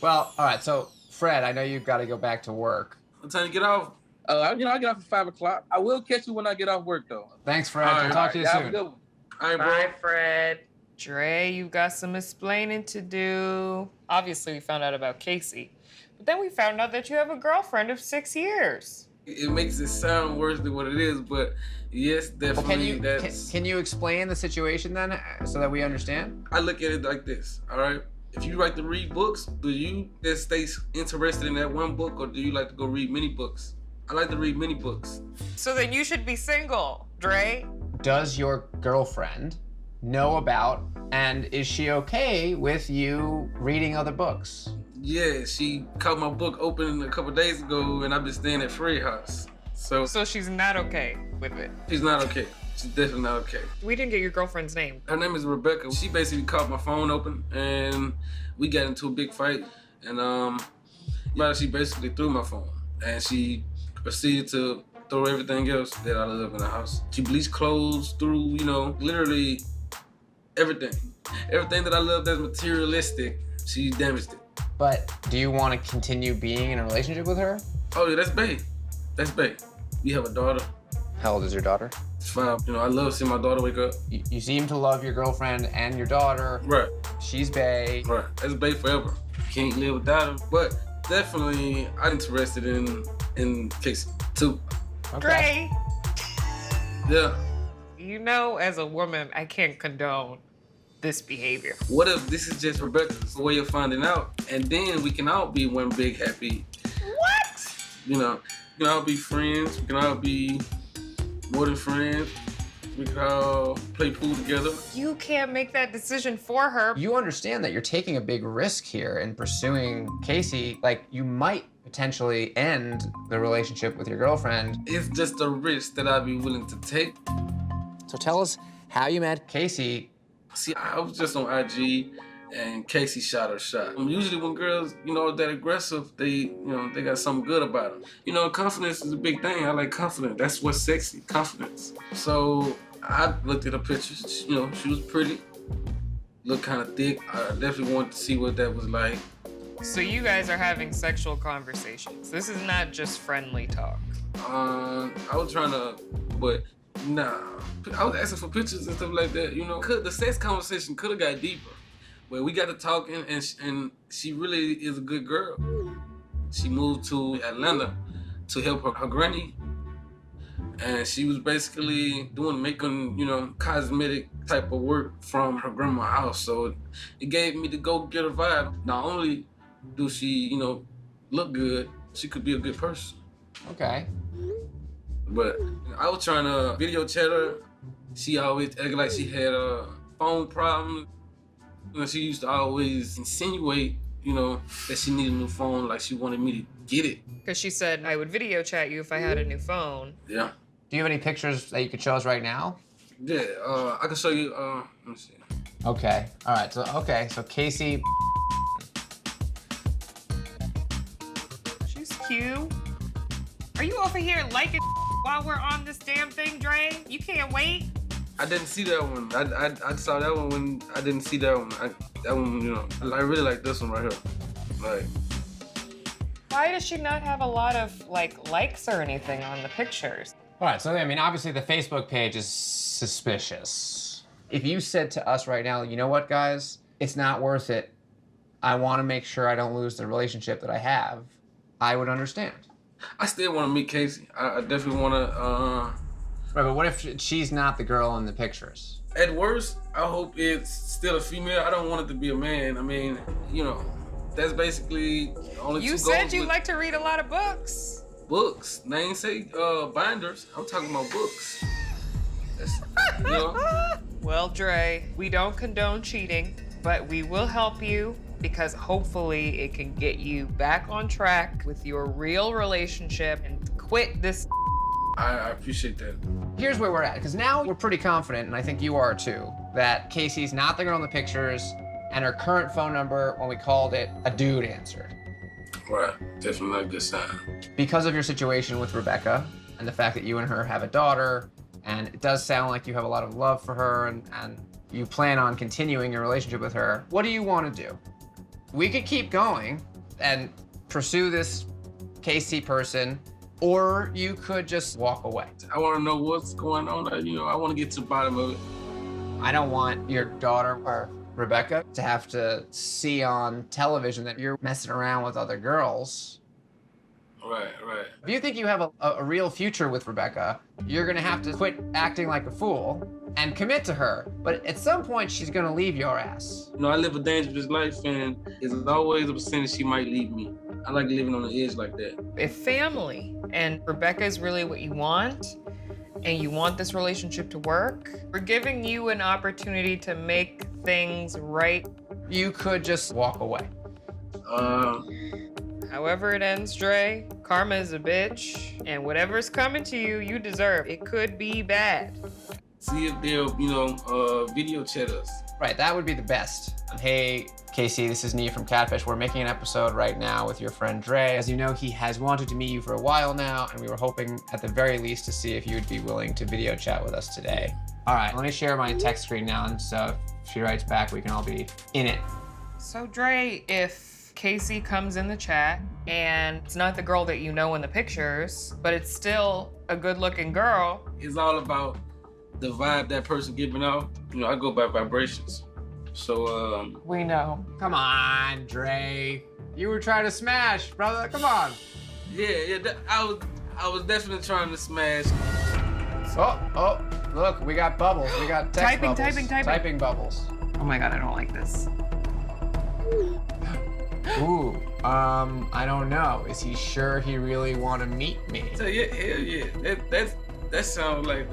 Well, all right. So, Fred, I know you've got to go back to work. What time you get off? I get off at 5 o'clock. I will catch you when I get off work, though. Thanks, Fred. I'll talk to you soon. All right, Bye, Fred. Dre, you got some explaining to do. Obviously, we found out about Casey. But then we found out that you have a girlfriend of 6 years. It makes it sound worse than what it is, but yes, definitely. Well, can you explain the situation then so that we understand? I look at it like this, all right? If you like to read books, do you just stay interested in that one book or do you like to go read many books? I like to read many books. So then you should be single, Dre. Does your girlfriend know about and is she okay with you reading other books? Yeah, she caught my book open a couple days ago and I've been staying at Fred's house. So she's not okay with it? She's not okay. She's definitely not okay. We didn't get your girlfriend's name. Her name is Rebecca. She basically caught my phone open and we got into a big fight. And she basically threw my phone. And she proceeded to throw everything else that I love in the house. She bleached clothes, threw, literally everything. Everything that I love that's materialistic, she damaged it. But do you want to continue being in a relationship with her? Oh yeah, that's bae. That's bae. We have a daughter. How old is your daughter? 5. I love seeing my daughter wake up. You seem to love your girlfriend and your daughter. Right. She's bae. Right. That's bae forever. Can't live without her. But definitely, I'm interested in Casey too. Okay. Dre. Yeah. As a woman, I can't condone this behavior. What if this is just Rebecca's way of finding out, and then we can all be one big happy? What? We can all be friends. We can all be more than friends. We can all play pool together. You can't make that decision for her. You understand that you're taking a big risk here in pursuing Casey. Like, you might potentially end the relationship with your girlfriend. It's just a risk that I'd be willing to take. So tell us how you met Casey. See, I was just on IG and Casey shot her shot. Usually when girls, that aggressive, they got something good about them. Confidence is a big thing. I like confidence. That's what's sexy, confidence. So I looked at her pictures. She was pretty, looked kind of thick. I definitely wanted to see what that was like. So you guys are having sexual conversations. This is not just friendly talk. I was trying to, but nah. I was asking for pictures and stuff like that, The sex conversation could have got deeper. But we got to talking, and she really is a good girl. She moved to Atlanta to help her granny. And she was basically making cosmetic type of work from her grandma's house. So it gave me the go-getter vibe. Not only do she, look good, she could be a good person. Okay. But I was trying to video chat her. She always acted like she had a phone problem. She used to always insinuate, that she needed a new phone, like she wanted me to get it. Because she said, I would video chat you if I had a new phone. Yeah. Do you have any pictures that you could show us right now? Yeah, I can show you, let me see. Okay, all right, so Casey. She's cute. Are you over here liking while we're on this damn thing, Dre? You can't wait? I didn't see that one. I saw that one when I didn't see that one. That one, I really like this one right here. Like. Why does she not have a lot of likes or anything on the pictures? All right, so obviously the Facebook page is suspicious. If you said to us right now, you know what, guys, it's not worth it. I want to make sure I don't lose the relationship that I have, I would understand. I still want to meet Casey. I definitely want to. Right, but what if she's not the girl in the pictures? At worst, I hope it's still a female. I don't want it to be a man. I mean, that's basically only two goals. You said you like to read a lot of books. Books. They ain't say binders. I'm talking about books. Well, Dre, we don't condone cheating, but we will help you because hopefully it can get you back on track with your real relationship and quit this. I appreciate that. Here's where we're at, because now we're pretty confident, and I think you are too, that Casey's not the girl in the pictures, and her current phone number, when we called it, a dude answered. Right, definitely not a good sign. Because of your situation with Rebecca, and the fact that you and her have a daughter, and it does sound like you have a lot of love for her, and you plan on continuing your relationship with her, what do you want to do? We could keep going and pursue this Casey person, or you could just walk away. I want to know what's going on. I want to get to the bottom of it. I don't want your daughter or Rebecca to have to see on television that you're messing around with other girls. Right. If you think you have a real future with Rebecca, you're gonna have to quit acting like a fool and commit to her. But at some point, she's gonna leave your ass. I live a dangerous life, and there's always a percentage she might leave me. I like living on the edge like that. If family and Rebecca is really what you want, and you want this relationship to work, we're giving you an opportunity to make things right. You could just walk away. However it ends, Dre, karma is a bitch, and whatever's coming to you, you deserve. It could be bad. See if they'll, video chat us. Right, that would be the best. Hey, Casey, this is Nia from Catfish. We're making an episode right now with your friend Dre. As you know, he has wanted to meet you for a while now, and we were hoping at the very least to see if you would be willing to video chat with us today. All right, let me share my text screen now, and so if she writes back, we can all be in it. So Dre, if Casey comes in the chat and it's not the girl that you know in the pictures, but it's still a good-looking girl. It's all about the vibe that person giving off. I go by vibrations. So, we know. Come on, Dre. You were trying to smash, brother. Come on. Yeah. I was definitely trying to smash. Oh, look, we got bubbles. We got text Typing. Typing bubbles. Oh my God, I don't like this. Ooh, I don't know. Is he sure he really want to meet me? So yeah, hell yeah. That sounds like,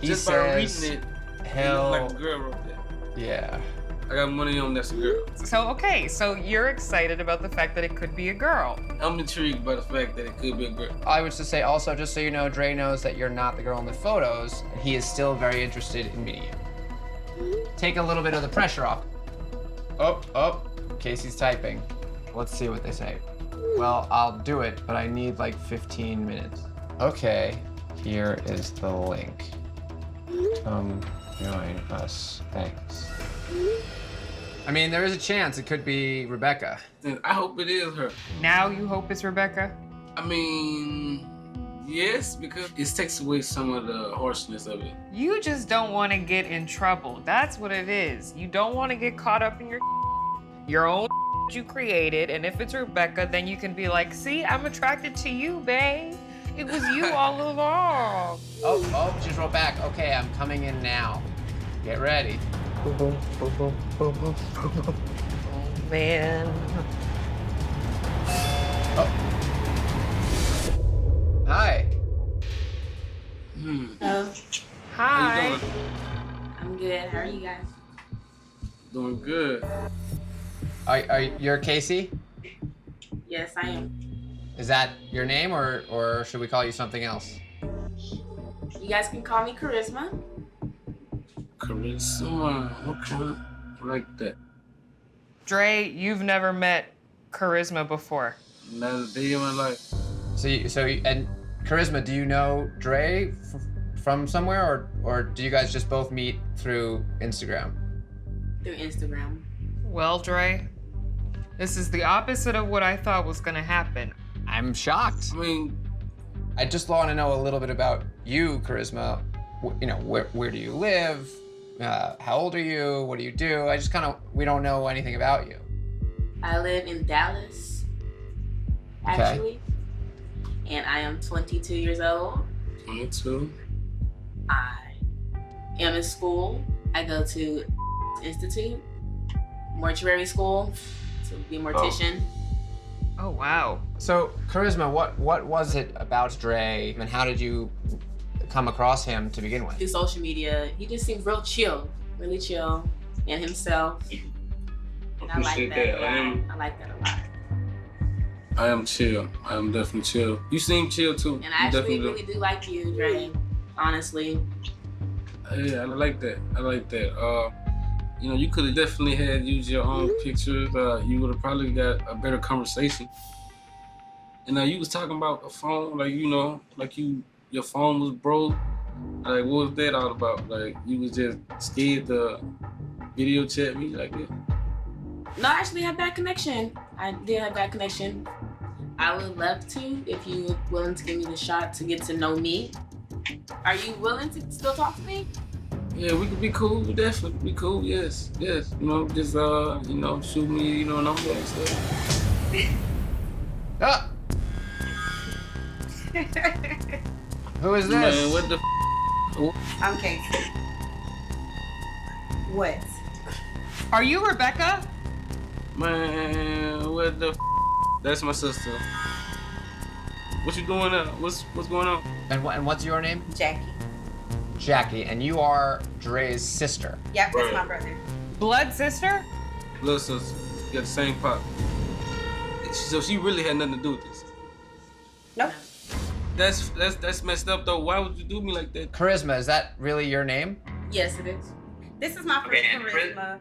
He just says by reading it, hell, like a girl wrote that. Yeah. I got money on that's a girl. So, okay, so you're excited about the fact that it could be a girl. I'm intrigued by the fact that it could be a girl. I would just say also, just so you know, Dre knows that you're not the girl in the photos. He is still very interested in meeting you. Take a little bit of the pressure off. Oh, Casey's typing. Let's see what they say. Well, I'll do it, but I need like 15 minutes. Okay, here is the link. Come join us, thanks. I mean, there is a chance it could be Rebecca. I hope it is her. Now you hope it's Rebecca? I mean, yes, because it takes away some of the harshness of it. You just don't want to get in trouble. That's what it is. You don't want to get caught up in your own you created, and if it's Rebecca, then you can be like, see, I'm attracted to you, babe. It was you all along. Oh, she just wrote back. Okay, I'm coming in now. Get ready. Oh, man. Hi. Hi. I'm good. How are you guys? Doing good. You're Casey? Yes, I am. Is that your name, or should we call you something else? You guys can call me Charisma. Charisma. Okay. I like that. Dre, you've never met Charisma before. Not a day in my life. And Charisma, do you know Dre from somewhere, or do you guys just both meet through Instagram? Through Instagram. Well, Dre, this is the opposite of what I thought was gonna happen. I'm shocked. I mean, I just want to know a little bit about you, Charisma. You know, where do you live? How old are you? What do you do? We don't know anything about you. I live in Dallas, actually. And I am 22 years old. 22. I am in school. I go to Institute, mortuary school, to be a mortician. Oh, wow. So, Charisma, what was it about Dre, and how did you come across him to begin with? Through social media, he just seems real chill, really chill, and himself. And I like that a lot. I like that a lot. I am chill. I am definitely chill. You seem chill too. And I actually really do like you, Dre, honestly. Yeah, I like that. I like that. You know, you could have definitely used your own pictures. You would have probably got a better conversation. And you was talking about a phone, like, you know, like your phone was broke. Like, what was that all about? Like, you was just scared to video chat me like that? No, I actually have bad connection. I did have bad connection. I would love to if you were willing to give me the shot to get to know me. Are you willing to still talk to me? Yeah, we could be cool. We definitely be cool. Yes. You know, just you know, shoot me, you know, number and stuff. Ah! Who is this? Man, what the I'm Casey. What? Are you Rebecca? Man, what the That's my sister. What you doing now? What's going on? And what's your name? Jackie. Jackie, and you are Dre's sister. Yep, that's my brother. Blood sister? Little sister. You got the same pop. So she really had nothing to do with this. Nope. That's messed up though. Why would you do me like that? Charisma, is that really your name? Yes, it is. This is my friend Charisma,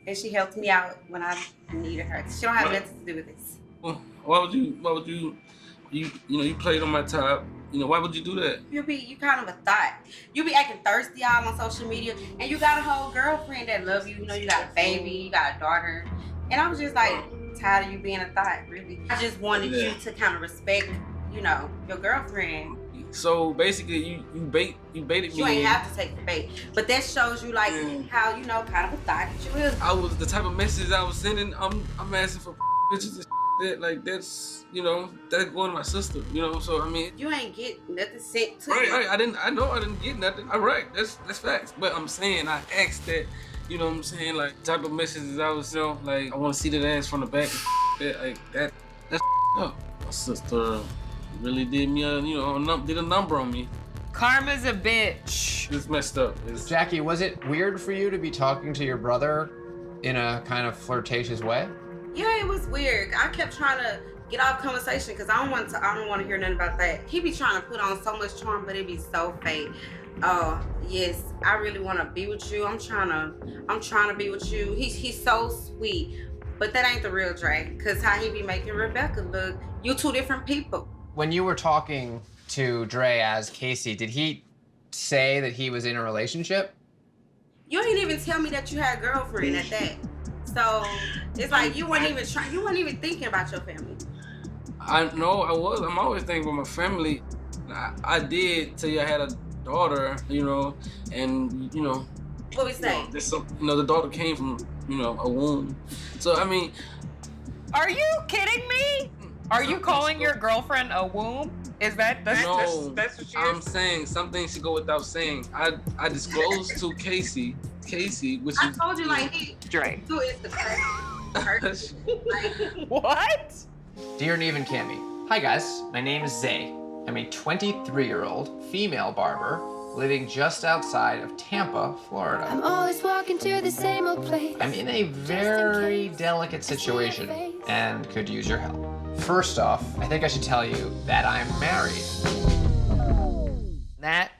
and she helped me out when I needed her. She don't have nothing to do with this. Well, why would you you played on my top. You know, why would you do that? You kind of a thought. You be acting thirsty all on social media, and you got a whole girlfriend that love you. You know, you got a baby, you got a daughter. And I was just like, tired of you being a thought, really. I just wanted you to kind of respect, you know, your girlfriend. So basically, you baited me. You ain't have to take the bait, but that shows you like how, you know, kind of a thought that you is. I was the type of messages I was sending. I'm asking for bitches and that, like, that's, you know, that's going to my sister, you know. So I mean, you ain't get nothing sent to you. Right. I know I didn't get nothing. All right, that's facts. But I'm saying I asked that, you know what I'm saying, like, type of messages I was, you know, like, I want to see that ass from the back and that, like, that's up. My sister really did me did a number on me. Karma's a bitch. It's messed up. Jackie, was it weird for you to be talking to your brother in a kind of flirtatious way? Yeah, it was weird. I kept trying to get off conversation because I don't want to hear nothing about that. He be trying to put on so much charm, but it be so fake. Oh, yes, I really want to be with you. I'm trying to be with you. He's so sweet, but that ain't the real Dre. Cause how he be making Rebecca look, you two different people. When you were talking to Dre as Casey, did he say that he was in a relationship? You didn't even tell me that you had a girlfriend at that. So it's like you weren't even thinking about your family. I know I was. I'm always thinking about my family. I did tell you I had a daughter, you know, and you know. What we say? The daughter came from, a womb. So I mean. Are you kidding me? Are you calling your girlfriend a womb? Is that's No, that's what you're I'm saying some things should go without saying. I disclosed to Casey, which I told you like Dre. Who is the person? What? Dear Neve and Cammy, hi guys, my name is Zay. I'm a 23-year-old female barber living just outside of Tampa, Florida. I'm always walking to the same old place. I'm in a very delicate situation and could use your help. First off, I think I should tell you that I'm married. That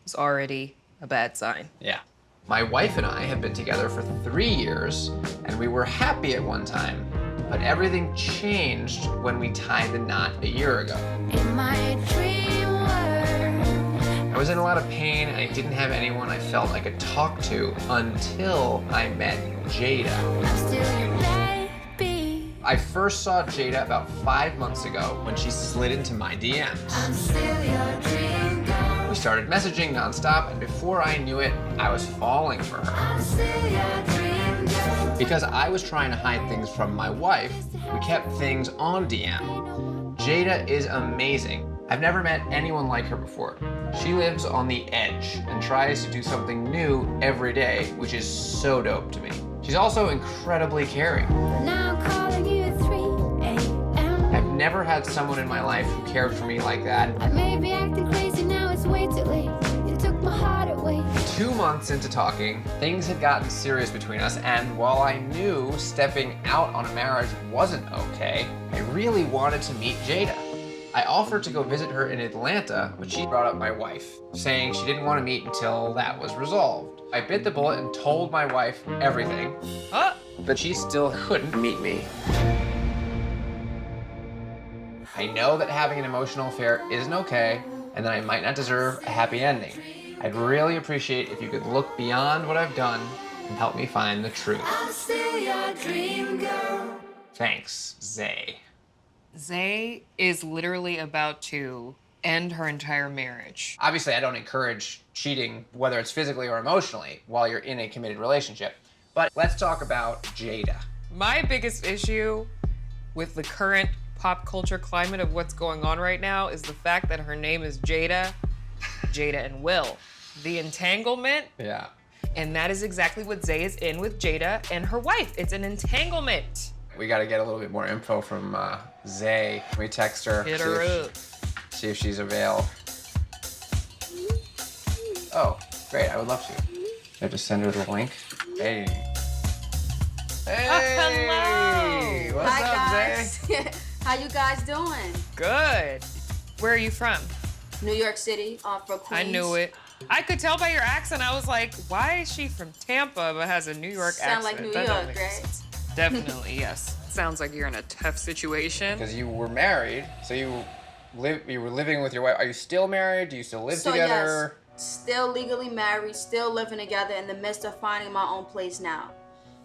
was already a bad sign. Yeah. My wife and I have been together for 3 years, and we were happy at one time, but everything changed when we tied the knot a year ago. In my dream world. I was in a lot of pain, and I didn't have anyone I felt I could talk to until I met Jada. I'm still your baby. I first saw Jada about 5 months ago when she slid into my DMs. I'm still your dream girl. We started messaging nonstop, and before I knew it, I was falling for her. I'm still your dream girl. Because I was trying to hide things from my wife, we kept things on DM. Jada is amazing. I've never met anyone like her before. She lives on the edge and tries to do something new every day, which is so dope to me. She's also incredibly caring. Now I'm calling you at 3 a.m. I've never had someone in my life who cared for me like that. I may be acting crazy now, it's way too late. You took my heart away. 2 months into talking, things had gotten serious between us, and while I knew stepping out on a marriage wasn't okay, I really wanted to meet Jada. I offered to go visit her in Atlanta, but she brought up my wife, saying she didn't want to meet until that was resolved. I bit the bullet and told my wife everything, but she still couldn't meet me. I know that having an emotional affair isn't okay, and that I might not deserve a happy ending. I'd really appreciate if you could look beyond what I've done and help me find the truth. I'm still your dream girl. Thanks, Zay. Zay is literally about to end her entire marriage. Obviously, I don't encourage cheating, whether it's physically or emotionally, while you're in a committed relationship. But let's talk about Jada. My biggest issue with the current pop culture climate of what's going on right now is the fact that her name is Jada and Will. The entanglement. Yeah. And that is exactly what Zay is in with Jada and her wife. It's an entanglement. We got to get a little bit more info from Zay. Can we text her? Hit her up. See if she's available. Oh, great. I would love to. I just send her the link. Hey. Hey. Hello. What's Hi, up, guys. Zay? How you guys doing? Good. Where are you from? New York City, from Queens. I knew it. I could tell by your accent. I was like, why is she from Tampa but has a New York Sound accent? like New That don't York, make right? sense. Definitely, yes. Sounds like you're in a tough situation. Because you were married, so you were living with your wife. Are you still married? Do you still live So together? yes, still legally married, still living together in the midst of finding my own place now.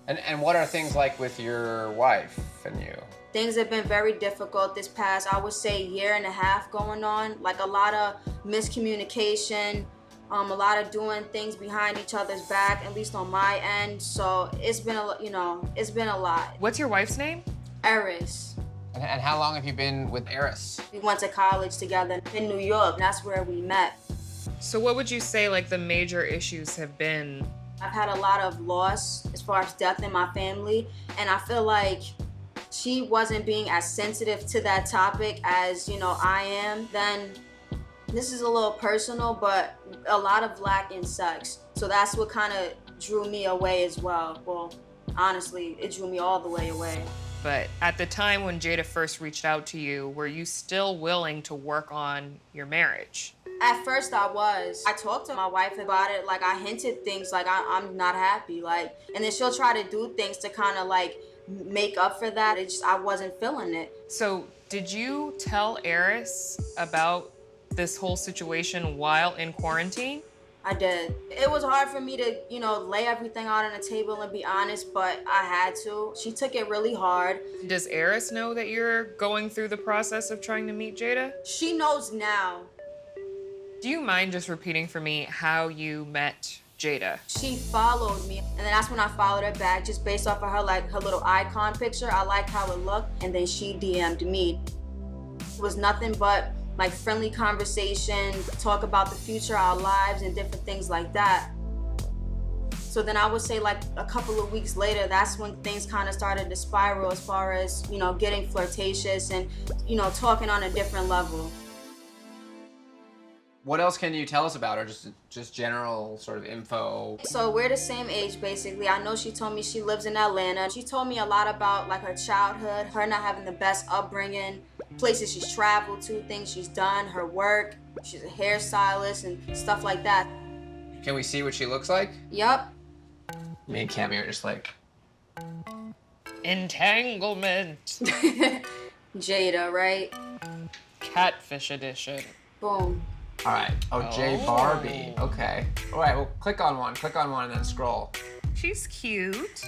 And what are things like with your wife and you? Things have been very difficult this past, I would say, year and a half going on. Like a lot of miscommunication, a lot of doing things behind each other's back, at least on my end. So it's been it's been a lot. What's your wife's name? Eris. And how long have you been with Eris? We went to college together in New York. That's where we met. So what would you say like the major issues have been? I've had a lot of loss as far as death in my family, and I feel like she wasn't being as sensitive to that topic as, I am. Then this is a little personal, but a lot of lack in sex. So that's what kind of drew me away as well. Well, Honestly, it drew me all the way away. But at the time when Jada first reached out to you, were you still willing to work on your marriage? At first I was. I talked to my wife about it. Like, I hinted things like I'm not happy. Like, and then she'll try to do things to kind of like make up for that. I wasn't feeling it. So did you tell Eris about this whole situation while in quarantine? I did. It was hard for me to, lay everything out on the table and be honest, but I had to. She took it really hard. Does Eris know that you're going through the process of trying to meet Jada? She knows now. Do you mind just repeating for me how you met Jada? She followed me, and then that's when I followed her back, just based off of her little icon picture. I liked how it looked, and then she DM'd me. It was nothing but like friendly conversation, talk about the future, our lives, and different things like that. So then I would say like a couple of weeks later, that's when things kind of started to spiral as far as, getting flirtatious and, talking on a different level. What else can you tell us about her? Just general sort of info. So we're the same age, basically. I know she told me she lives in Atlanta. She told me a lot about like her childhood, her not having the best upbringing, places she's traveled to, things she's done, her work. She's a hairstylist and stuff like that. Can we see what she looks like? Yup. Me and Cammy are just like... Entanglement. Jada, right? Catfish edition. Boom. All right. Oh, J Barbie. Okay. All right, well, click on one and then scroll. She's cute.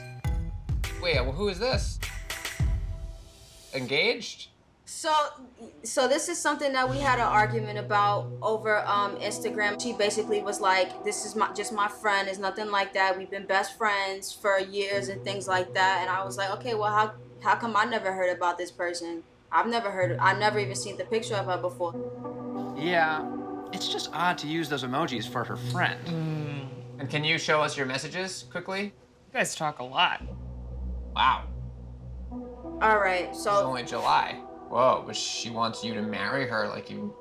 Wait, well, who is this? Engaged? So this is something that we had an argument about over Instagram. She basically was like, this is just my friend. It's nothing like that. We've been best friends for years and things like that. And I was like, okay, well, how come I never heard about this person? I've never even seen the picture of her before. Yeah, it's just odd to use those emojis for her friend. And can you show us your messages quickly? You guys talk a lot. Wow. All right, so... It's only July. Whoa, but she wants you to marry her like you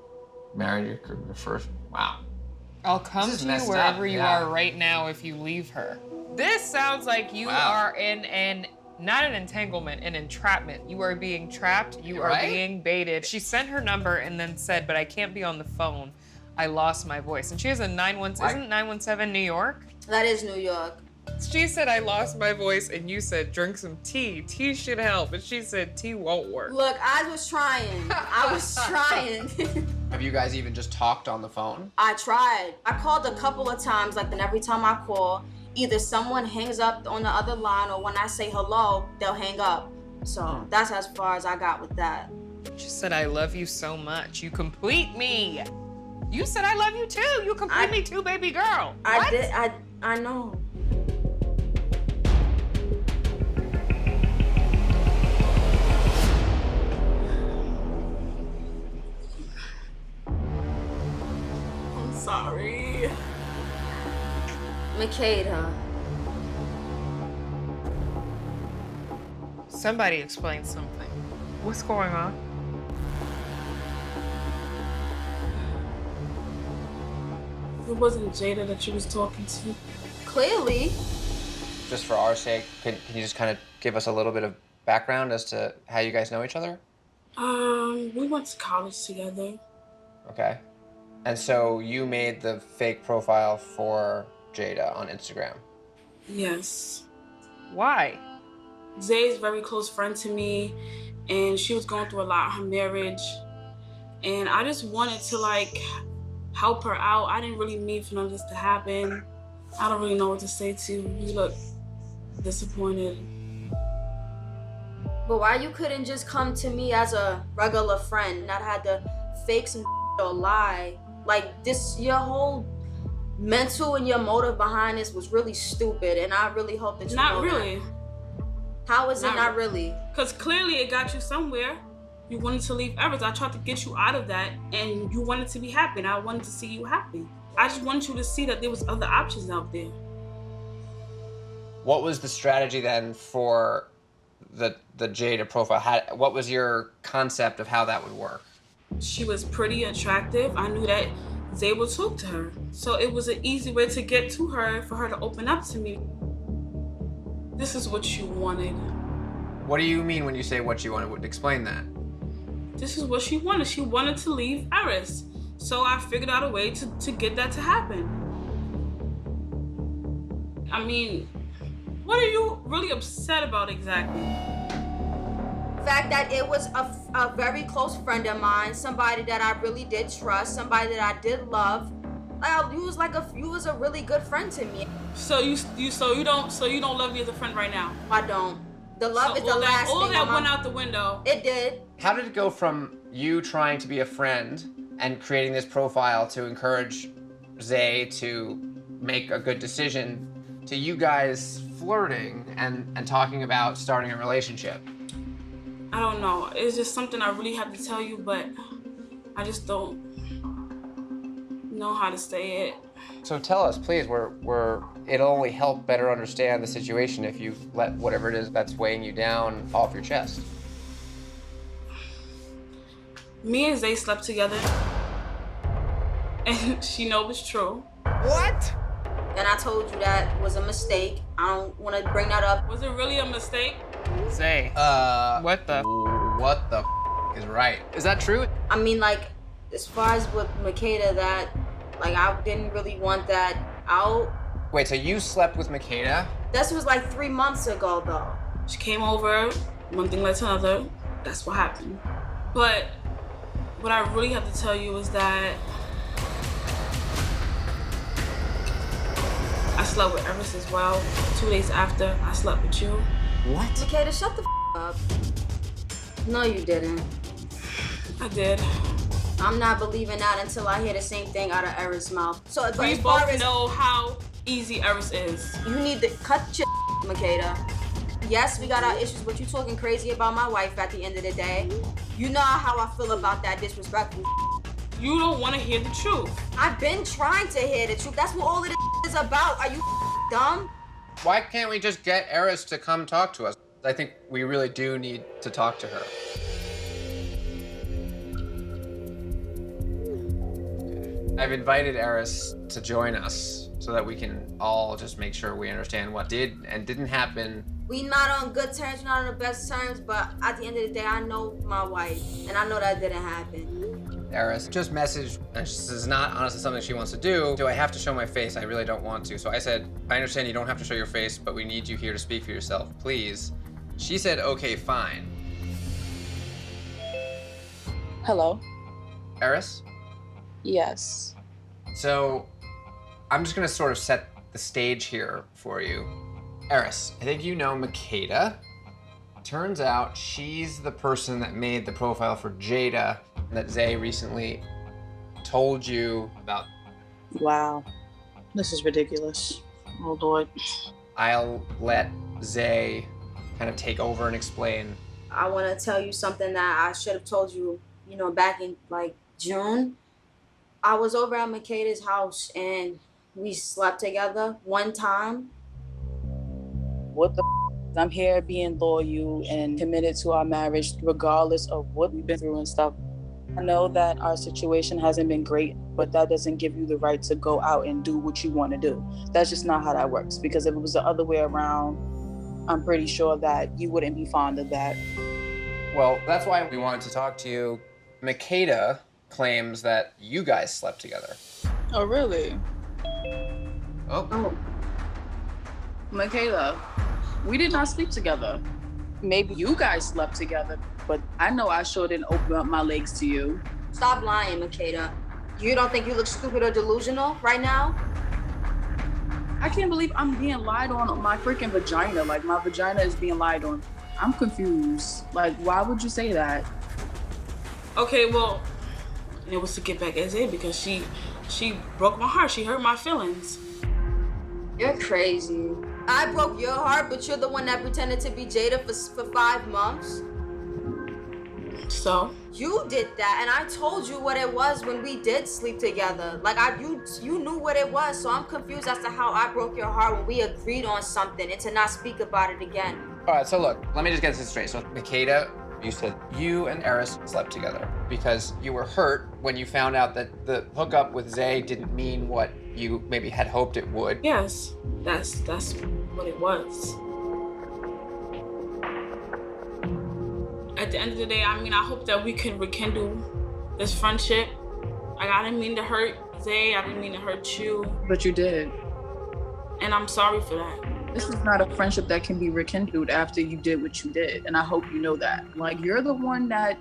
married your first... Wow. I'll come to you wherever you are right now if you leave her. This sounds like you are in not an entanglement, an entrapment. You are being trapped, you are being baited. She sent her number and then said, but I can't be on the phone. I lost my voice. And she has a 917, isn't 917 New York? That is New York. She said, I lost my voice, and you said, drink some tea. Tea should help. And she said, tea won't work. Look, I was trying. I was trying. Have you guys even just talked on the phone? I tried. I called a couple of times, like, then every time I call, either someone hangs up on the other line, or when I say hello, they'll hang up. So that's as far as I got with that. She said, I love you so much. You complete me. You said, I love you too. You complete me too, baby girl. I did. I know. I'm sorry. Makeda. Somebody explain something. What's going on? It wasn't Jada that you was talking to. Clearly. Just for our sake, can you just kind of give us a little bit of background as to how you guys know each other? We went to college together. Okay. And so you made the fake profile for Jada on Instagram? Yes. Why? Zay's a very close friend to me, and she was going through a lot in her marriage. And I just wanted to, like, help her out. I didn't really mean for none of this to happen. I don't really know what to say to you. You look disappointed. But why you couldn't just come to me as a regular friend, not had to fake some or lie? Like, this, your whole mental and your motive behind this was really stupid, and I really hope that you know Not really. that. How is it not really? Because clearly it got you somewhere. You wanted to leave Everest. I tried to get you out of that, and you wanted to be happy, and I wanted to see you happy. I just wanted you to see that there was other options out there. What was the strategy then for the Jada profile? What was your concept of how that would work? She was pretty attractive. I knew that Zay would talk to her. So it was an easy way to get to her, for her to open up to me. This is what you wanted. What do you mean when you say what you wanted? Explain that. This is what she wanted. She wanted to leave Eris. So I figured out a way to get that to happen. I mean, what are you really upset about exactly? The fact that it was a very close friend of mine, somebody that I really did trust, somebody that I did love. You was a really good friend to me. So you don't love me as a friend right now? I don't. The love is the all last thing. All that went out the window. It did. How did it go from you trying to be a friend and creating this profile to encourage Zay to make a good decision to you guys flirting and talking about starting a relationship? I don't know. It's just something I really have to tell you, but I just don't know how to say it. So tell us, please. It'll only help better understand the situation if you let whatever it is that's weighing you down off your chest. Me and Zay slept together, and she knows it's true. What? And I told you that was a mistake. I don't want to bring that up. Was it really a mistake? Zay. What the is right? Is that true? I mean, like, as far as with Makeda, that, like, I didn't really want that out. Wait, so you slept with Makeda? This was like 3 months ago, though. She came over, one thing led to another. That's what happened. But what I really have to tell you is that I slept with Eris as well. 2 days after, I slept with you. What? Makeda, shut the up. No, you didn't. I did. I'm not believing that until I hear the same thing out of Eris' mouth. So We both know how easy Eris is. You need to cut your Makeda. Yes, we got our issues, but you talking crazy about my wife at the end of the day. You know how I feel about that disrespectful. You don't want to hear the truth. I've been trying to hear the truth. That's what all of this is about. Are you dumb? Why can't we just get Eris to come talk to us? I think we really do need to talk to her. I've invited Eris to join us so that we can all just make sure we understand what did and didn't happen. We not on good terms, we're not on the best terms, but at the end of the day, I know my wife, and I know that didn't happen. Eris just messaged, and this is not honestly something she wants to do. Do I have to show my face? I really don't want to. So I said, I understand you don't have to show your face, but we need you here to speak for yourself, please. She said, okay, fine. Hello? Eris? Yes. So I'm just gonna sort of set the stage here for you. Eris, I think you know Makeda. Turns out she's the person that made the profile for Jada that Zay recently told you about. Wow. This is ridiculous. Oh, Lord. I'll let Zay kind of take over and explain. I want to tell you something that I should have told you, back in like June. I was over at Makeda's house and we slept together one time. What the I'm here being loyal and committed to our marriage regardless of what we've been through and stuff. I know that our situation hasn't been great, but that doesn't give you the right to go out and do what you want to do. That's just not how that works, because if it was the other way around, I'm pretty sure that you wouldn't be fond of that. Well, that's why we wanted to talk to you. Makeda claims that you guys slept together. Oh, really? Oh. Makeda, we did not sleep together. Maybe you guys slept together, but I know I sure didn't open up my legs to you. Stop lying, Makeda. You don't think you look stupid or delusional right now? I can't believe I'm being lied on my freaking vagina. Like, my vagina is being lied on. I'm confused. Like, why would you say that? Okay, well, it was to get back at Zay because she broke my heart. She hurt my feelings. You're crazy. I broke your heart, but you're the one that pretended to be Jada for 5 months. So? You did that, and I told you what it was when we did sleep together. Like, you knew what it was, so I'm confused as to how I broke your heart when we agreed on something and to not speak about it again. All right, so look, let me just get this straight. So Makeda, you said you and Eris slept together because you were hurt when you found out that the hookup with Zay didn't mean what you maybe had hoped it would. Yes, that's what it was. At the end of the day, I mean, I hope that we can rekindle this friendship. Like, I didn't mean to hurt Zay. I didn't mean to hurt you. But you did. And I'm sorry for that. This is not a friendship that can be rekindled after you did what you did. And I hope you know that. Like, you're the one that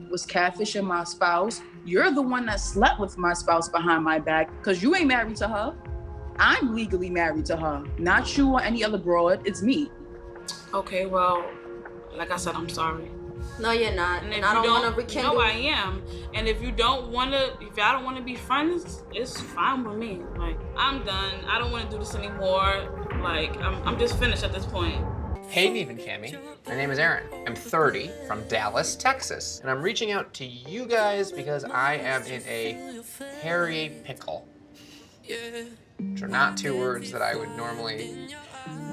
was catfishing my spouse. You're the one that slept with my spouse behind my back because you ain't married to her. I'm legally married to her. Not you or any other broad. It's me. Okay, well, like I said, I'm sorry. No, you're not. And if I you don't want to rekindle. No, I am. And if you don't want to, if y'all don't want to be friends, it's fine with me. Like, I'm done. I don't want to do this anymore. Like, I'm just finished at this point. Hey, Neve and Cammy. My name is Aaron. I'm 30 from Dallas, Texas. And I'm reaching out to you guys because I am in a hairy pickle. Which are not two words that I would normally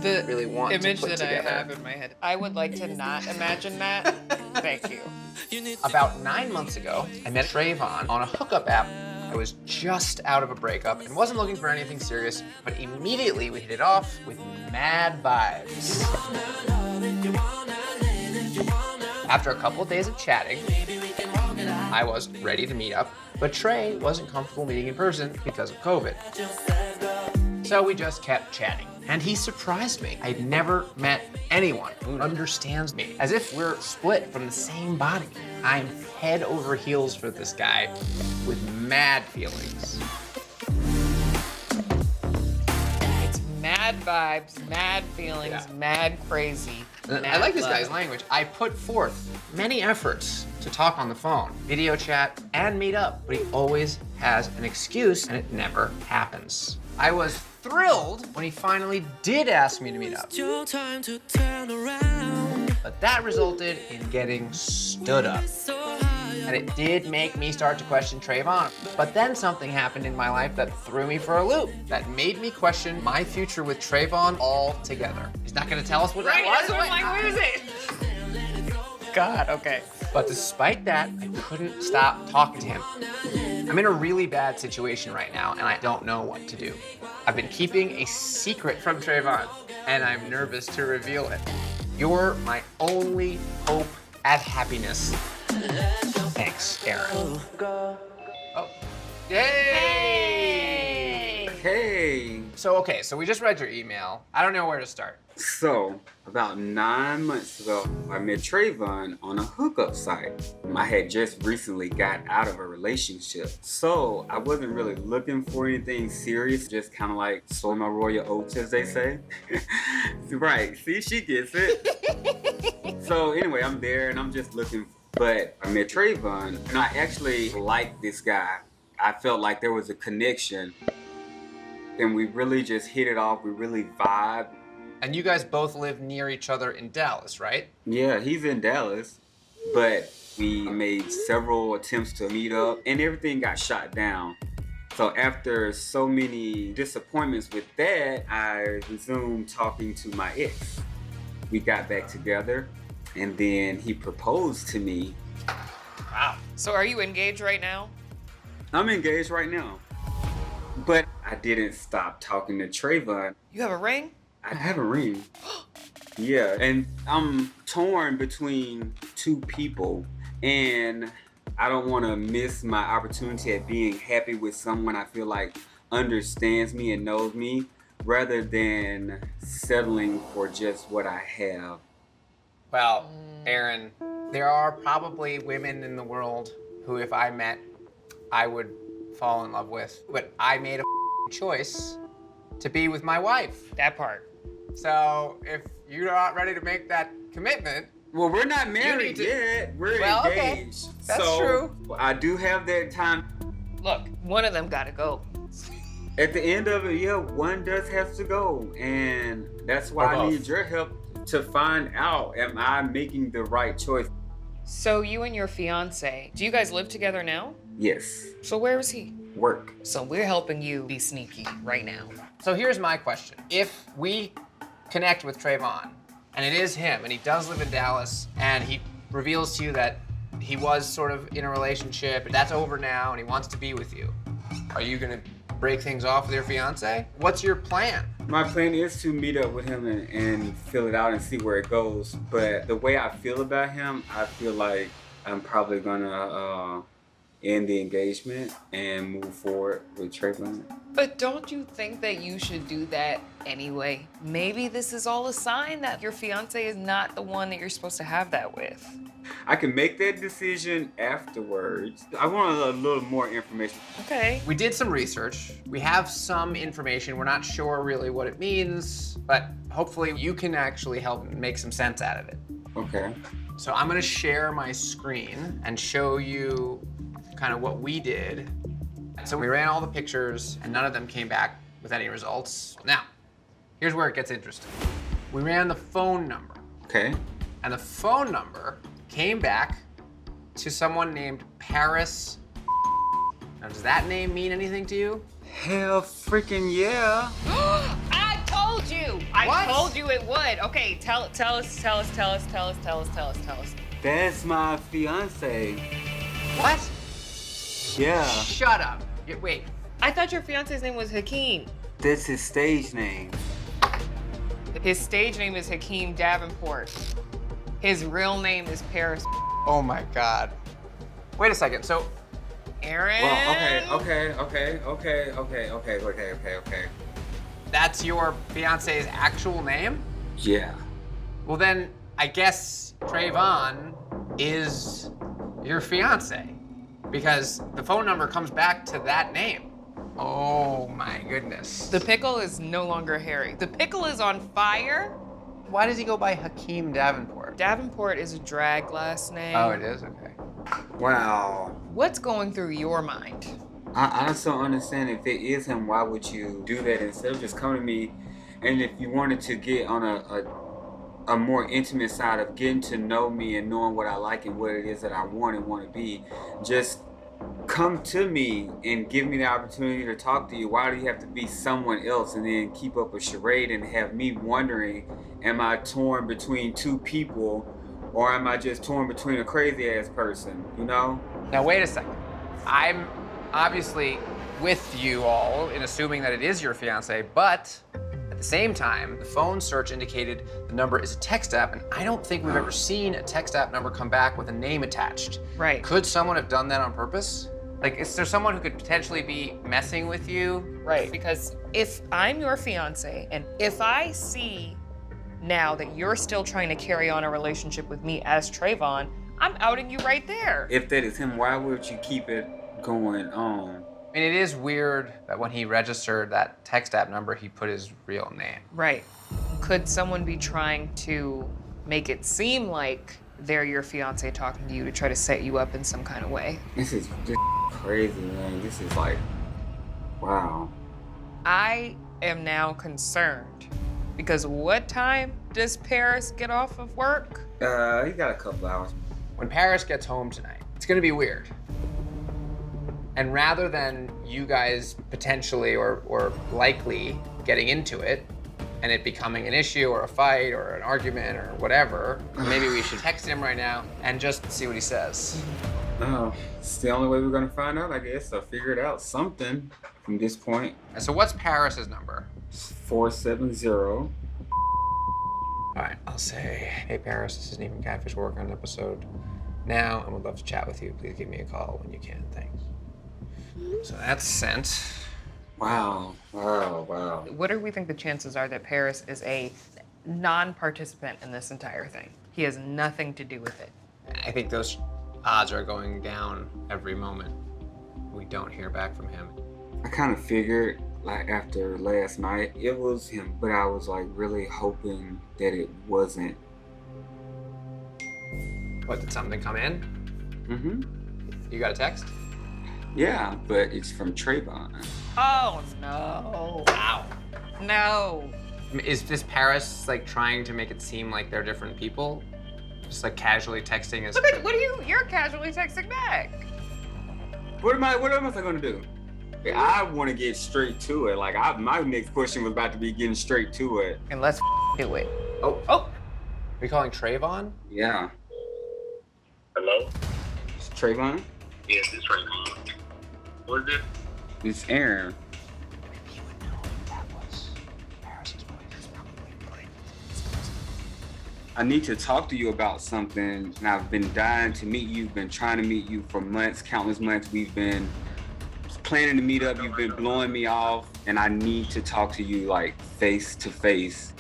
really want to image put that together. I have in my head. I would like to not imagine that. Thank you. About 9 months ago, I met Trayvon on a hookup app. I was just out of a breakup and wasn't looking for anything serious, but immediately we hit it off with mad vibes. After a couple of days of chatting, I was ready to meet up, but Trey wasn't comfortable meeting in person because of COVID. So we just kept chatting. And he surprised me. I'd never met anyone who understands me. As if we're split from the same body. I'm head over heels for this guy with mad feelings. It's mad vibes, mad feelings, mad crazy. I like this guy's language. I put forth many efforts to talk on the phone, video chat, and meet up, but he always has an excuse and it never happens. I was thrilled when he finally did ask me to meet up. But that resulted in getting stood up. And it did make me start to question Trayvon. But then something happened in my life that threw me for a loop, that made me question my future with Trayvon altogether. He's not gonna tell us what that was. I'm like, where is it? God, okay. But despite that, I couldn't stop talking to him. I'm in a really bad situation right now, and I don't know what to do. I've been keeping a secret from Trayvon, and I'm nervous to reveal it. You're my only hope at happiness. Thanks, Aaron. Oh. Yay! Hey. So we just read your email. I don't know where to start. So, about 9 months ago, I met Trayvon on a hookup site. I had just recently got out of a relationship. So, I wasn't really looking for anything serious, just kind of like sow my royal oats, as they say. Right, see, she gets it. So, anyway, I'm there and I'm just looking. But I met Trayvon and I actually liked this guy. I felt like there was a connection and we really just hit it off. We really vibed. And you guys both live near each other in Dallas, right? Yeah, he's in Dallas, but we made several attempts to meet up and everything got shot down. So after so many disappointments with that, I resumed talking to my ex. We got back together and then he proposed to me. Wow. So are you engaged right now? I'm engaged right now. But I didn't stop talking to Trayvon. You have a ring? I have a ring. Yeah, and I'm torn between two people and I don't want to miss my opportunity at being happy with someone I feel like understands me and knows me rather than settling for just what I have. Well, Aaron, there are probably women in the world who if I met, I would fall in love with. But I made a choice to be with my wife. That part. So if you're not ready to make that commitment, well, we're not married yet. We're engaged. Okay. That's so true. I do have that time. Look, one of them gotta go. At the end of it, yeah, one does have to go. And that's why I need your help to find out, am I making the right choice? So you and your fiance, do you guys live together now? Yes. So where is he? Work. So we're helping you be sneaky right now. So here's my question. If we connect with Trayvon, and it is him, and he does live in Dallas, and he reveals to you that he was sort of in a relationship, and that's over now, and he wants to be with you, are you gonna break things off with your fiance? What's your plan? My plan is to meet up with him and fill it out and see where it goes. But the way I feel about him, I feel like I'm probably gonna end the engagement and move forward with Trayvon. But don't you think that you should do that anyway? Maybe this is all a sign that your fiance is not the one that you're supposed to have that with. I can make that decision afterwards. I want a little more information. Okay. We did some research. We have some information. We're not sure really what it means, but hopefully you can actually help make some sense out of it. Okay. So I'm gonna share my screen and show you kind of what we did. So we ran all the pictures and none of them came back with any results. Now, here's where it gets interesting. We ran the phone number. Okay. And the phone number came back to someone named Paris. Now, does that name mean anything to you? Hell freaking yeah. I told you. I What? told you it would. Okay, tell us. That's my fiance. What? Yeah. Shut up. Wait. I thought your fiance's name was Hakeem. That's his stage name. His stage name is Hakeem Davenport. His real name is Paris. Oh my God. Wait a second. So, Aaron. Well, okay. that's your fiance's actual name? Yeah. Well then, I guess Trayvon is your fiance because the phone number comes back to that name. Oh my goodness. The pickle is no longer Harry. The pickle is on fire. Why does he go by Hakeem Davenport? Davenport is a drag last name. Oh, it is? Okay. Wow. What's going through your mind? I just don't understand. If it is him, why would you do that instead of just coming to me? And if you wanted to get on a more intimate side of getting to know me and knowing what I like and what it is that I want to be, just come to me and give me the opportunity to talk to you. Why do you have to be someone else and then keep up a charade and have me wondering, am I torn between two people or am I just torn between a crazy ass person, you know? Now wait a second. I'm obviously with you all in assuming that it is your fiance, but at the same time, the phone search indicated the number is a text app, and I don't think we've ever seen a text app number come back with a name attached. Right. Could someone have done that on purpose? Like, is there someone who could potentially be messing with you? Right. Because if I'm your fiance and if I see now that you're still trying to carry on a relationship with me as Trayvon, I'm outing you right there. If that is him, why would you keep it going on? I mean, it is weird that when he registered that text app number, he put his real name. Right. Could someone be trying to make it seem like they're your fiance talking to you to try to set you up in some kind of way? This is just crazy, man. This is like, wow. I am now concerned because what time does Paris get off of work? He got a couple hours. When Paris gets home tonight, it's gonna be weird. And rather than you guys potentially or likely getting into it and it becoming an issue or a fight or an argument or whatever, maybe we should text him right now and just see what he says. Oh, it's the only way we're gonna find out, I guess. So figure it out something from this point. And so what's Paris's number? 470. All right, I'll say, hey Paris, this is Neve from Catfish. We're working on an episode now and would love to chat with you. Please give me a call when you can, thanks. So that's sent. Wow. What do we think the chances are that Paris is a non-participant in this entire thing? He has nothing to do with it. I think those odds are going down every moment we don't hear back from him. I kind of figured, like, after last night, it was him, but I was, like, really hoping that it wasn't. What, did something come in? Mm-hmm. You got a text? Yeah, but it's from Trayvon. Oh, no. Wow. No. Is this Paris, like, trying to make it seem like they're different people? Just, like, casually texting us? You're casually texting back. What am I gonna do? I want to get straight to it. Like, my next question was about to be getting straight to it. And let's do it. Oh. Are you calling Trayvon? Yeah. Hello? It's Trayvon? Yes, it's Trayvon. What is this? It's Aaron. I need to talk to you about something, and I've been dying to meet you, been trying to meet you for months, countless months. We've been planning to meet up, you've been blowing me off, and I need to talk to you like face to face.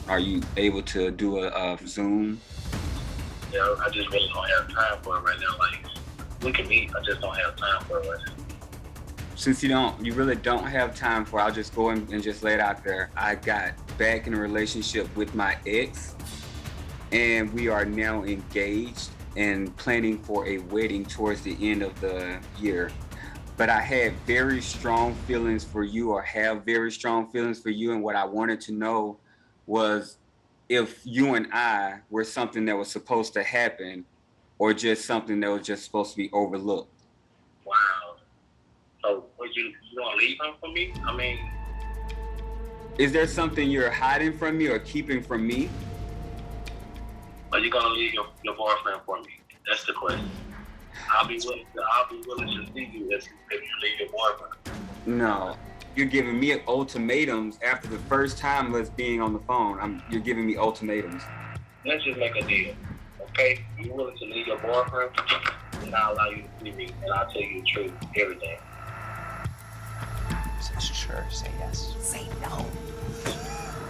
Are you able to do a Zoom? Yeah, I just really don't have time for it right now. Like, we can meet, I just don't have time for it right now. Since you really don't have time for it, I'll just go and just lay it out there. I got back in a relationship with my ex, and we are now engaged and planning for a wedding towards the end of the year. But I had very strong feelings for you, or have very strong feelings for you, and what I wanted to know was if you and I were something that was supposed to happen, or just something that was just supposed to be overlooked. Wow. So, you gonna leave him for me? I mean... Is there something you're hiding from me or keeping from me? Are you gonna leave your boyfriend for me? That's the question. I'll be willing to see you if you leave your boyfriend. No. You're giving me ultimatums after the first time us being on the phone. You're giving me ultimatums. Let's just make a deal, okay? You're willing to leave your boyfriend, and I'll allow you to see me, and I'll tell you the truth, everything. Sure, say yes. Say no.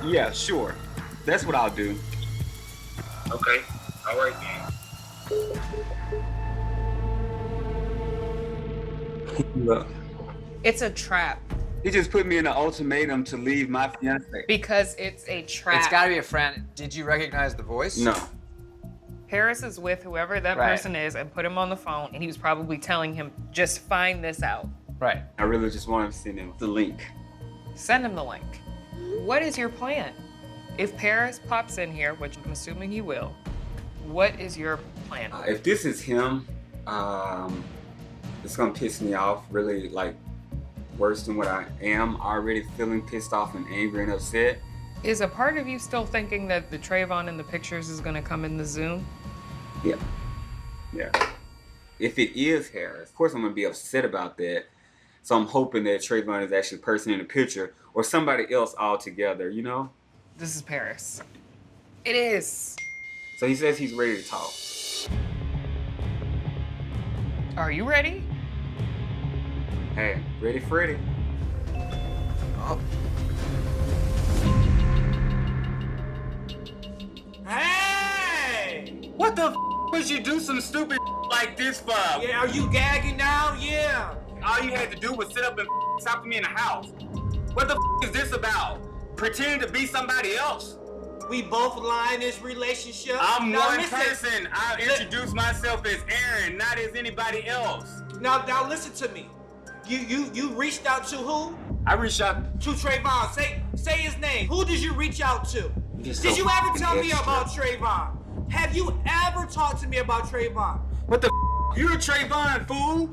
Yeah, sure. That's what I'll do. Okay, all right then. Look. It's a trap. He just put me in an ultimatum to leave my fiance. Because it's a trap. It's gotta be a friend. Did you recognize the voice? No. Paris is with whoever that person is and put him on the phone, and he was probably telling him, just find this out. Right. I really just want to send him the link. Send him the link. What is your plan? If Paris pops in here, which I'm assuming he will, what is your plan? If this is him, it's gonna piss me off really, like, worse than what I am already feeling pissed off and angry and upset. Is a part of you still thinking that the Trayvon in the pictures is gonna come in the Zoom? Yeah. Yeah. If it is Harris, of course I'm gonna be upset about that. So I'm hoping that Trayvon is actually the person in the picture or somebody else altogether, you know? This is Paris. It is. So he says he's ready to talk. Are you ready? Hey, ready, Freddy? Oh. Hey! What the would you do some stupid like this for? Yeah, are you gagging now? Yeah. All you had to do was sit up and stop me in the house. What the is this about? Pretending to be somebody else? We both lie in this relationship. I'm now one listen, person. I introduce myself as Aaron, not as anybody else. Now listen to me. You reached out to who? I reached out to Trayvon. Say his name. Who did you reach out to? Did you ever tell me about Trayvon? Have you ever talked to me about Trayvon? What the You're a Trayvon, fool.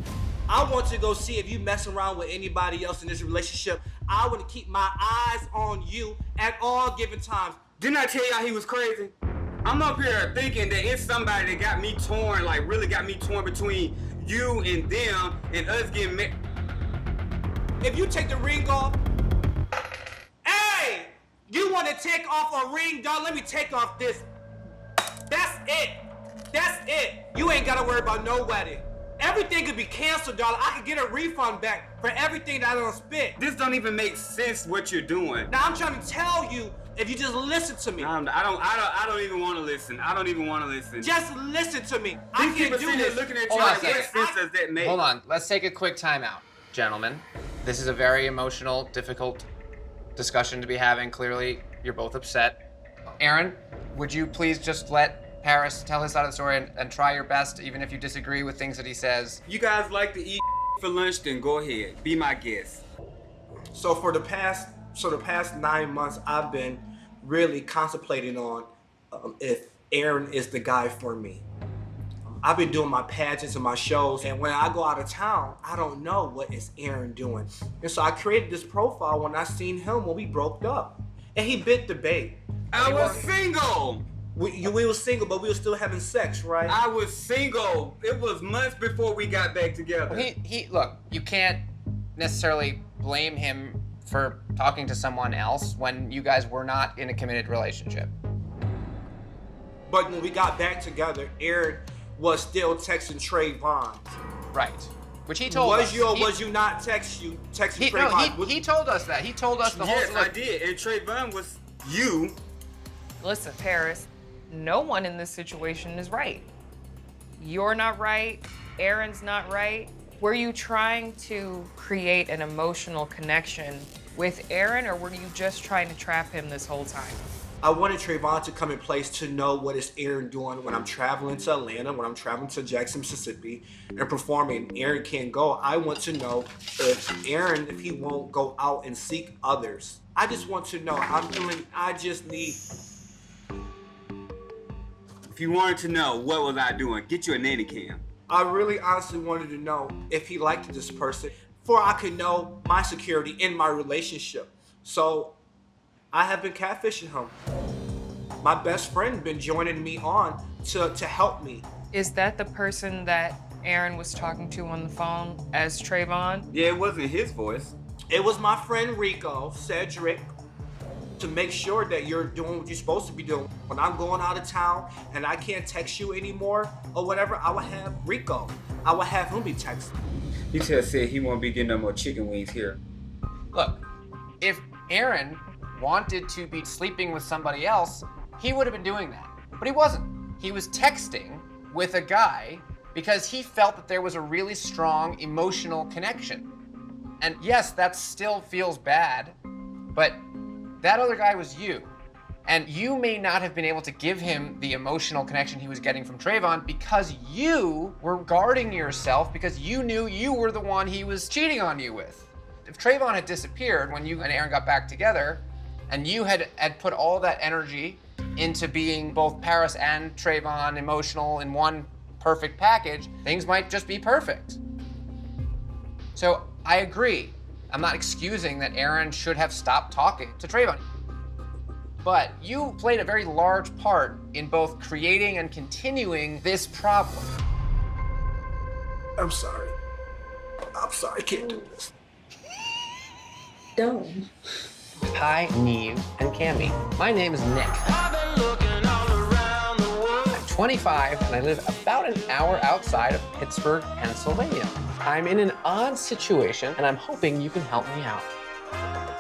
I want to go see if you mess around with anybody else in this relationship. I want to keep my eyes on you at all given times. Didn't I tell y'all he was crazy? I'm up here thinking that it's somebody that got me torn, like really got me torn between you and them and us getting married. If you take the ring off, hey, you want to take off a ring, dog? Let me take off this. That's it. That's it. You ain't got to worry about no wedding. Everything could be canceled, darling. I could get a refund back for everything that I don't spend. This don't even make sense what you're doing. Now I'm trying to tell you, if you just listen to me. I don't even want to listen. I don't even want to listen. Just listen to me. I can't do this. Looking at you like, what sense does that make? Hold on. Let's take a quick timeout, gentlemen. This is a very emotional, difficult discussion to be having. Clearly, you're both upset. Aaron, would you please just let Paris tell his side of the story and try your best, even if you disagree with things that he says? You guys like to eat for lunch, then go ahead. Be my guest. So for the past 9 months, I've been really contemplating on if Aaron is the guy for me. I've been doing my pageants and my shows, and when I go out of town, I don't know what is Aaron doing. And so I created this profile when I seen him when we broke up. And he bit the bait. I was single! We were single, but we were still having sex, right? I was single. It was months before we got back together. Look, you can't necessarily blame him for talking to someone else when you guys were not in a committed relationship. But when we got back together, Aaron was still texting Trayvon. Right. Which he told us. Was you not texting Trayvon? No, he told us that. He told us the whole Yes, story. I did. And Trayvon was you. Listen, Paris, no one in this situation is right. You're not right. Aaron's not right. Were you trying to create an emotional connection with Aaron, or were you just trying to trap him this whole time? I wanted Trayvon to come in place to know what is Aaron doing when I'm traveling to Atlanta, when I'm traveling to Jackson, Mississippi, and performing. Aaron can't go. I want to know if Aaron, if he won't go out and seek others. I just want to know. I just need. If you wanted to know what was I doing, get you a nanny cam. I really honestly wanted to know if he liked this person, for I could know my security in my relationship. So I have been catfishing him. My best friend been joining me on to help me. Is that the person that Aaron was talking to on the phone as Trayvon? Yeah, it wasn't his voice. It was my friend Rico, Cedric, to make sure that you're doing what you're supposed to be doing. When I'm going out of town and I can't text you anymore or whatever, I will have Rico. I will have him be texting. He just said he won't be getting no more chicken wings here. Look, if Aaron wanted to be sleeping with somebody else, he would have been doing that. But he wasn't. He was texting with a guy because he felt that there was a really strong emotional connection. And yes, that still feels bad, but that other guy was you. And you may not have been able to give him the emotional connection he was getting from Trayvon because you were guarding yourself because you knew you were the one he was cheating on you with. If Trayvon had disappeared when you and Aaron got back together, and you had put all that energy into being both Paris and Trayvon emotional in one perfect package, things might just be perfect. So I agree. I'm not excusing that Aaron should have stopped talking to Trayvon. But you played a very large part in both creating and continuing this problem. I'm sorry. I'm sorry, I can't do this. Don't. Hi, Neve and Cammy. My name is Nick. I'm 25 and I live about an hour outside of Pittsburgh, Pennsylvania. I'm in an odd situation and I'm hoping you can help me out.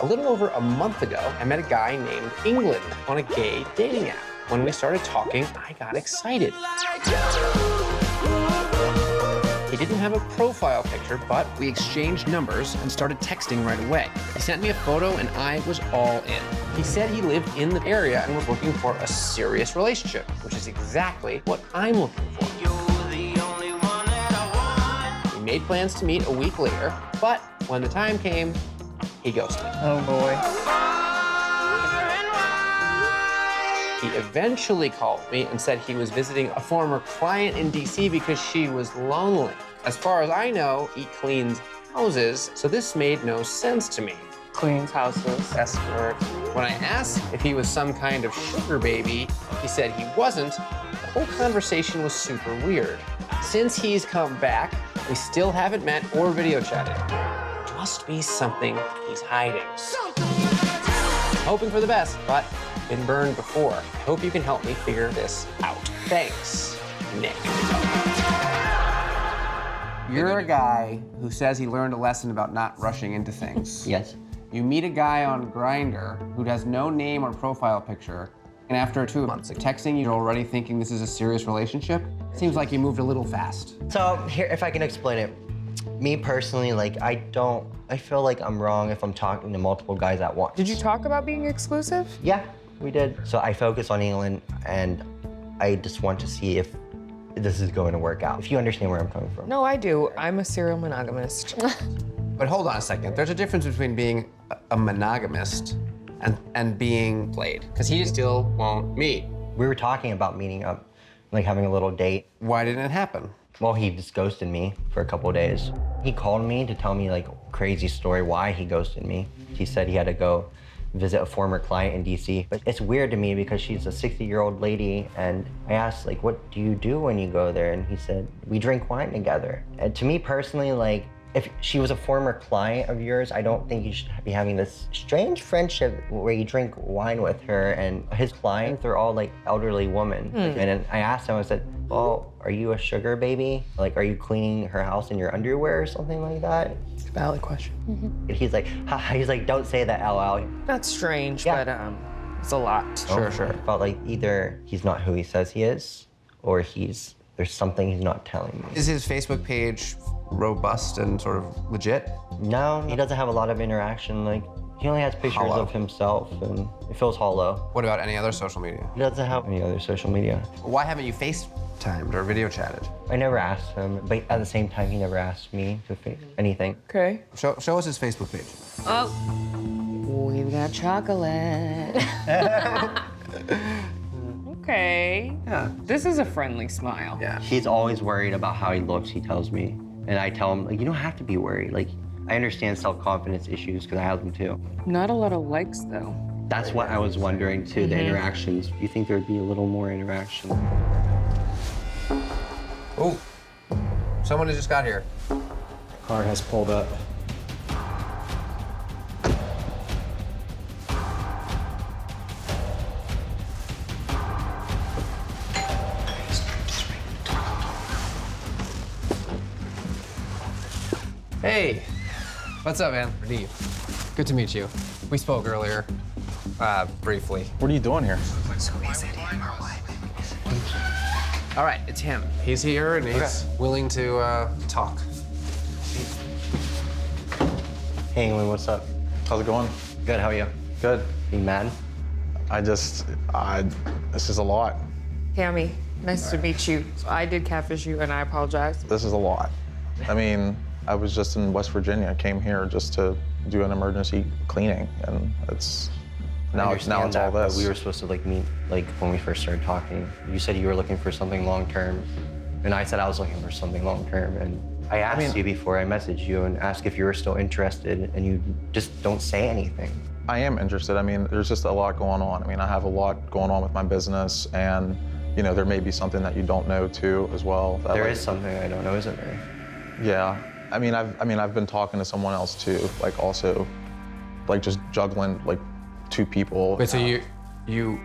A little over a month ago, I met a guy named England on a gay dating app. When we started talking, I got excited. He didn't have a profile picture, but we exchanged numbers and started texting right away. He sent me a photo and I was all in. He said he lived in the area and was looking for a serious relationship, which is exactly what I'm looking for. We made plans to meet a week later, but when the time came, he ghosted. Oh boy. He eventually called me and said he was visiting a former client in DC because she was lonely. As far as I know, he cleans houses, so this made no sense to me. Cleans houses. Escort. When I asked if he was some kind of sugar baby, he said he wasn't. The whole conversation was super weird. Since he's come back, we still haven't met or video chatted. Must be something he's hiding. Hoping for the best, but been burned before. I hope you can help me figure this out. Thanks, Nick. You're a guy who says he learned a lesson about not rushing into things. Yes. You meet a guy on Grindr who has no name or profile picture, and after 2 months of texting, you're already thinking this is a serious relationship? Seems like you moved a little fast. So here, if I can explain it. Me personally, I feel like I'm wrong if I'm talking to multiple guys at once. Did you talk about being exclusive? Yeah, we did. So I focus on England and I just want to see if this is going to work out. If you understand where I'm coming from. No, I do. I'm a serial monogamist. But hold on a second. There's a difference between being a monogamist and being played, because he still won't meet. We were talking about meeting up, like having a little date. Why didn't it happen? Well, he just ghosted me for a couple of days. He called me to tell me like a crazy story why he ghosted me. He said he had to go visit a former client in DC. But it's weird to me because she's a 60-year-old lady, and I asked, like, what do you do when you go there? And he said, we drink wine together. And to me personally, like, If she was a former client of yours, I don't think you should be having this strange friendship where you drink wine with her and his clients, they're all like elderly women. And then I asked him, I said, well, are you a sugar baby? Like, are you cleaning her house in your underwear or something like that? It's a valid question. And he's like, don't say that, LL. That's strange, but it's a lot. Sure. I felt like either he's not who he says he is, or there's something he's not telling me. Is his Facebook page robust and sort of legit? No, he doesn't have a lot of interaction. Like, he only has pictures of himself, and it feels hollow. What about any other social media? He doesn't have any other social media. Why haven't you FaceTimed or video chatted? I never asked him, but at the same time, he never asked me to anything. Okay. Show us his Facebook page. Oh, we've got chocolate. Okay. Yeah. This is a friendly smile. Yeah. He's always worried about how he looks, he tells me. And I tell him, like, you don't have to be worried. Like, I understand self-confidence issues because I have them too. Not a lot of likes, though. That's what I was wondering too, the interactions. Do you think there'd be a little more interaction? Oh, someone has just got here. Car has pulled up. Hey, what's up, man? Neve. Good to meet you. We spoke earlier, briefly. What are you doing here? All right, it's him. He's here and he's willing to talk. Hey, England, what's up? How's it going? Good, how are you? Good. You mad? This is a lot. Cammy, nice to meet you. I did catfish you, and I apologize. This is a lot. I mean, I was just in West Virginia. I came here just to do an emergency cleaning, and now it's all this. We were supposed to like meet like when we first started talking. You said you were looking for something long term, and I said I was looking for something long term. And I asked you before I messaged you and asked if you were still interested, and you just don't say anything. I am interested. I mean, there's just a lot going on. I mean, I have a lot going on with my business, and you know, there may be something that you don't know too as well. There is something I don't know, isn't there? Yeah. I mean, I've been talking to someone else too, like also, like just juggling like two people. Wait, so you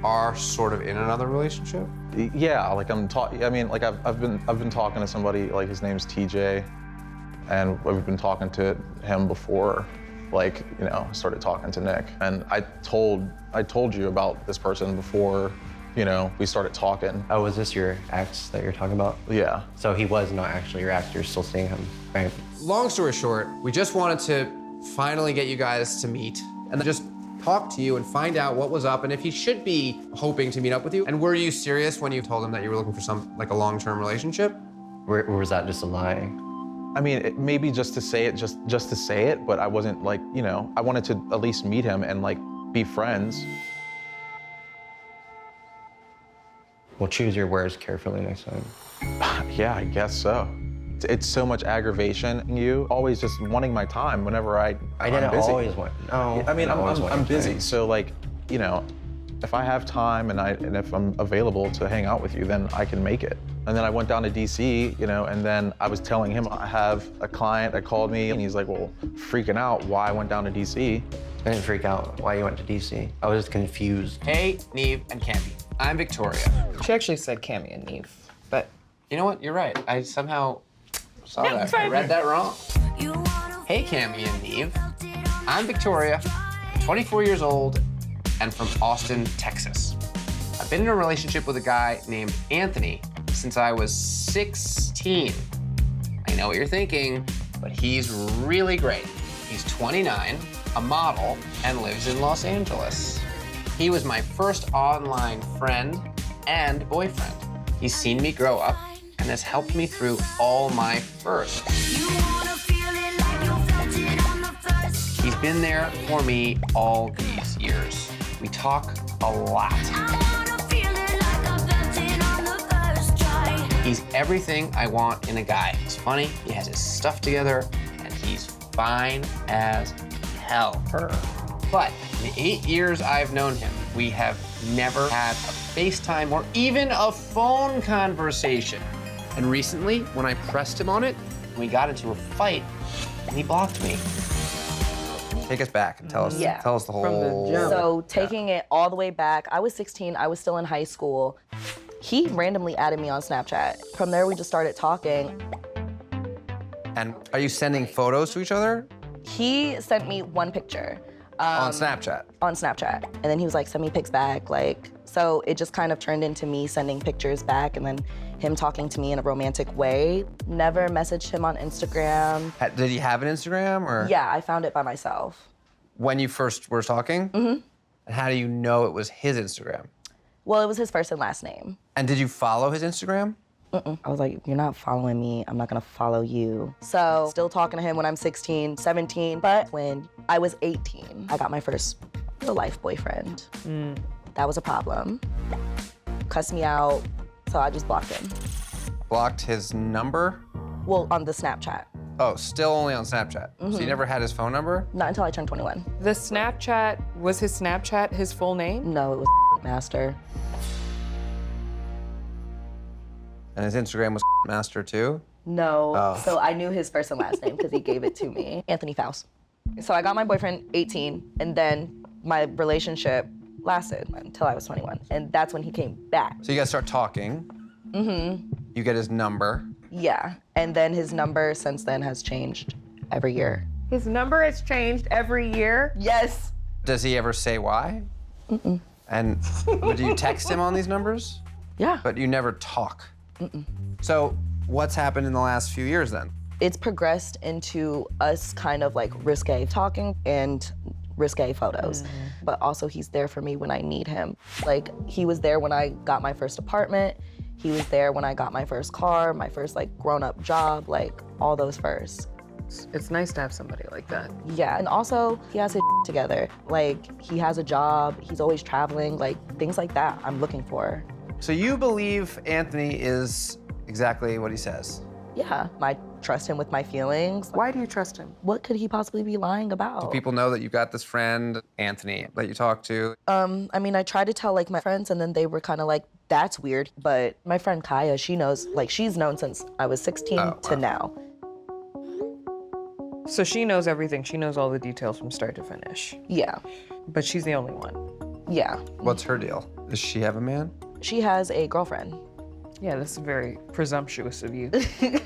are sort of in another relationship? Yeah, like I mean, like I've been talking to somebody, like his name's TJ, and we've been talking to him before, like, you know, started talking to Nick. And I told you about this person before, you know, we started talking. Oh, was this your ex that you're talking about? Yeah. So he was not actually your ex, you're still seeing him, right? Long story short, we just wanted to finally get you guys to meet and then just talk to you and find out what was up and if he should be hoping to meet up with you. And were you serious when you told him that you were looking for a long-term relationship? Or was that just a lie? I mean, maybe just to say it, just to say it, but I wasn't like, you know, I wanted to at least meet him and like be friends. Well, choose your words carefully next time. Yeah, I guess so. It's so much aggravation in you, always just wanting my time whenever I'm busy. Always want, no. I mean, I'm busy, so like, you know, if I have time and if I'm available to hang out with you, then I can make it. And then I went down to DC, you know, and then I was telling him I have a client that called me and he's like, well, freaking out why I went down to DC. I didn't freak out why you went to DC. I was just confused. Hey, Neve and Cammy. I'm Victoria. She actually said Cammy and Neve, but you know what? You're right. I somehow saw that. I read that wrong. Hey, Cammy and Neve. I'm Victoria, 24 years old, and from Austin, Texas. I've been in a relationship with a guy named Anthony since I was 16. I know what you're thinking, but he's really great. He's 29, a model, and lives in Los Angeles. He was my first online friend and boyfriend. He's seen me grow up and has helped me through all my firsts. He's been there for me all these years. We talk a lot. He's everything I want in a guy. He's funny, he has his stuff together, and he's fine as hell. But in the 8 years I've known him, we have never had a FaceTime or even a phone conversation. And recently, when I pressed him on it, We got into a fight, and he blocked me. Take us back and tell us the whole. So taking it all the way back, I was 16, I was still in high school. He randomly added me on Snapchat. From there, we just started talking. And are you sending photos to each other? He sent me one picture. On Snapchat? On Snapchat. And then he was like, send me pics back. Like, so it just kind of turned into me sending pictures back and then him talking to me in a romantic way. Never messaged him on Instagram. Did he have an Instagram or? Yeah, I found it by myself. When you first were talking? Mm-hmm. And how do you know it was his Instagram? Well, it was his first and last name. And did you follow his Instagram? I was like, you're not following me, I'm not gonna follow you. So, still talking to him when I'm 16, 17, but when I was 18, I got my first real-life boyfriend. That was a problem. Cussed me out, so I just blocked him. Blocked his number? Well, on the Snapchat. Oh, still only on Snapchat. So you never had his phone number? Not until I turned 21. The Snapchat, was his Snapchat his full name? No, it was Master. And his Instagram was Master too? No, Oh. so I knew his first and last name because he gave it to me. Anthony Faust. So I got my boyfriend 18, and then my relationship lasted until I was 21. And that's when he came back. So you guys start talking. Mm-hmm. You get his number. Yeah, and then his number since then has changed every year. His number has changed every year? Yes. Does he ever say why? Mm-mm. And do you text him on these numbers? Yeah. But you never talk. Mm-mm. So what's happened in the last few years then? It's progressed into us kind of like risque talking and risque photos. But also he's there for me when I need him. Like he was there when I got my first apartment. He was there when I got my first car, my first like grown-up job, like all those firsts. It's nice to have somebody like that. Yeah, and also he has his together. Like he has a job, he's always traveling, like things like that I'm looking for. So you believe Anthony is exactly what he says? Yeah, I trust him with my feelings. Why do you trust him? What could he possibly be lying about? Do people know that you got this friend, Anthony, that you talk to? I mean, I tried to tell like my friends and then they were kind of like, that's weird. But my friend Kaya, she knows, like she's known since I was 16 to now. So she knows everything. She knows all the details from start to finish. Yeah. But she's the only one. Yeah. What's her deal? Does she have a man? She has a girlfriend. Yeah, that's very presumptuous of you.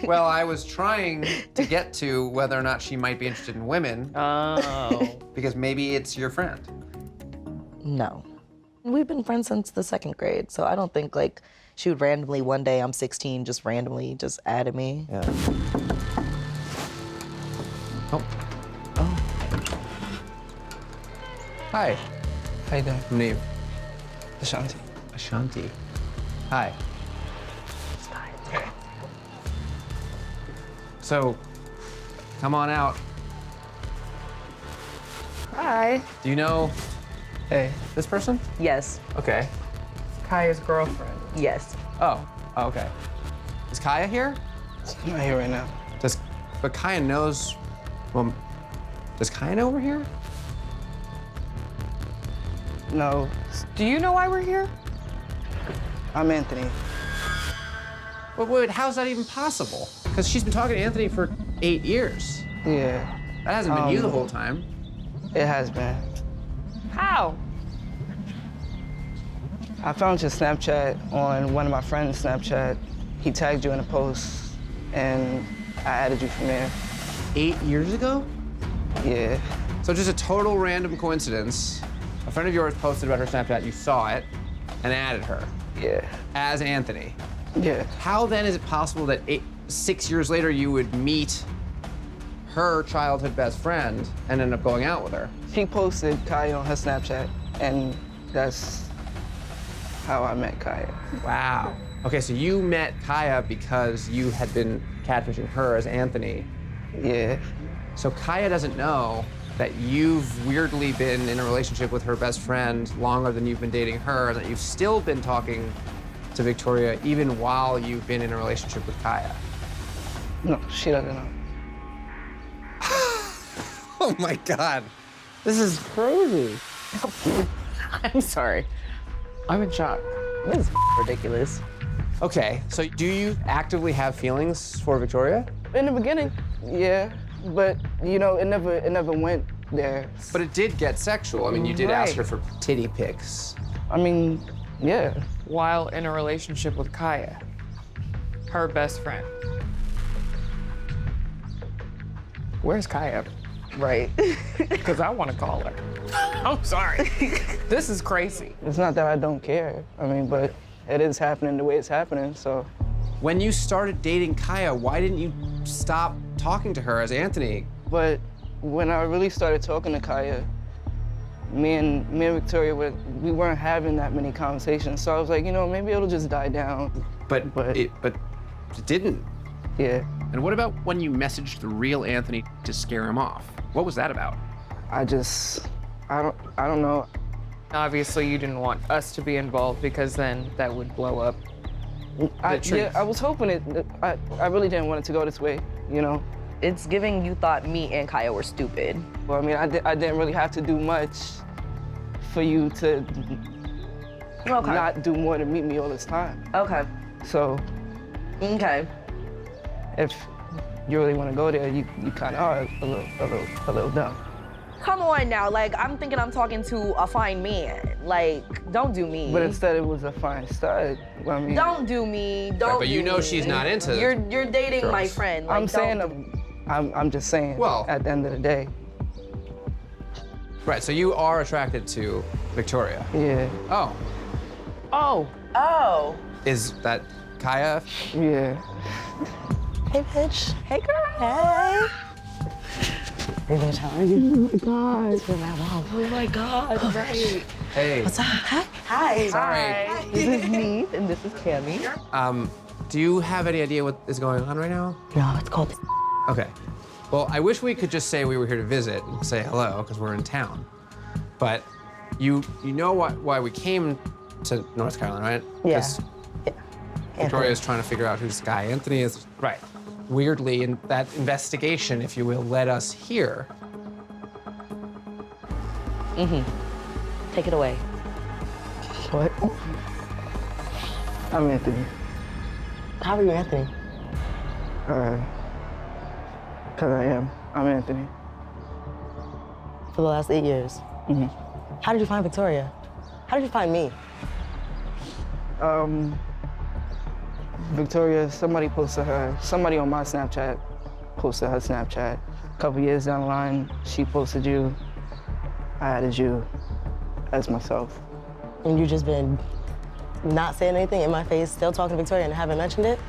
Well, I was trying to get to whether or not she might be interested in women. Oh. Because maybe it's your friend. No. We've been friends since the 2nd grade, so I don't think like she would randomly one day, I'm 16, just randomly just add me. Yeah. Oh. Hi. How you doing? Name? Ashanti. Ashanti. Hi. So, come on out. Hi. Do you know Hey. this person? Yes. Okay. Kaya's girlfriend. Yes. Oh, okay. Is Kaya here? I'm not here right now. But Kaya knows, well, does Kaya know we're here? No, Do you know why we're here? I'm Anthony. Wait, how's that even possible? Because she's been talking to Anthony for 8 years. Yeah. That hasn't been you the whole time. It has been. How? I found your Snapchat on one of my friends' Snapchat. He tagged you in a post, and I added you from there. 8 years ago? Yeah. So just a total random coincidence. A friend of yours posted about her Snapchat, you saw it, and added her. Yeah. As Anthony. Yeah. How then is it possible that 6 years later you would meet her childhood best friend and end up going out with her? She posted Kaya on her Snapchat, and that's how I met Kaya. Wow. Okay, so you met Kaya because you had been catfishing her as Anthony. Yeah. So Kaya doesn't know that you've weirdly been in a relationship with her best friend longer than you've been dating her, and that you've still been talking to Victoria even while you've been in a relationship with Kaya. No, she doesn't know. Oh my God. This is crazy. I'm sorry. I'm in shock. This is ridiculous. Okay, so do you actively have feelings for Victoria? In the beginning, yeah, but you know, it never went there. But it did get sexual. I mean, you did ask her for titty pics. I mean, yeah. While in a relationship with Kaya, her best friend. Where's Kaya? Right. Because I want to call her. I'm sorry. This is crazy. It's not that I don't care. I mean, but it is happening the way it's happening, so. When you started dating Kaya, why didn't you stop talking to her as Anthony? But when I really started talking to Kaya, me and Victoria, we weren't having that many conversations. So I was like, you know, maybe it'll just die down. But it didn't. Yeah. And what about when you messaged the real Anthony to scare him off? What was that about? I don't know. Obviously, you didn't want us to be involved because then that would blow up the truth. Yeah, I was hoping I really didn't want it to go this way, you know? It's giving you thought me and Kaya were stupid. Well, I mean, I didn't really have to do much for you to not do more than meet me all this time. Okay. So. Okay. If you really want to go there, you kind of are a little dumb. Come on now, like, I'm thinking I'm talking to a fine man. Like, don't do me. But instead it was a fine stud. Well, I mean, don't do me, don't but you do know me. she's not into You're dating girls. my friend. Like, I'm saying, I'm just saying, well, at the end of the day. Right, so you are attracted to Victoria. Yeah. Oh. Oh. Oh. Is that Kaya? Yeah. Hey, bitch. Hey, girl. Hey. Hey, bitch, how are you? Oh, my God. Oh, my God. Right. Hey. What's up? Hi. Hi. Sorry. Hi. This is me, and this is Cammy. Do you have any idea what is going on right now? No, it's called. Okay. Well, I wish we could just say we were here to visit and say hello, because we're in town. But you know why we came to North Carolina, right? Yeah. Victoria's trying to figure out who this guy Anthony is. Right. Weirdly, in that investigation, if you will, led us here. Take it away. What? I'm Anthony. How are you, Anthony? Because I am. I'm Anthony. For the last 8 years. How did you find Victoria? How did you find me? Victoria, somebody on my Snapchat posted her Snapchat. A couple years down the line, she posted you. I added you as myself. And you just been not saying anything in my face, still talking to Victoria and haven't mentioned it?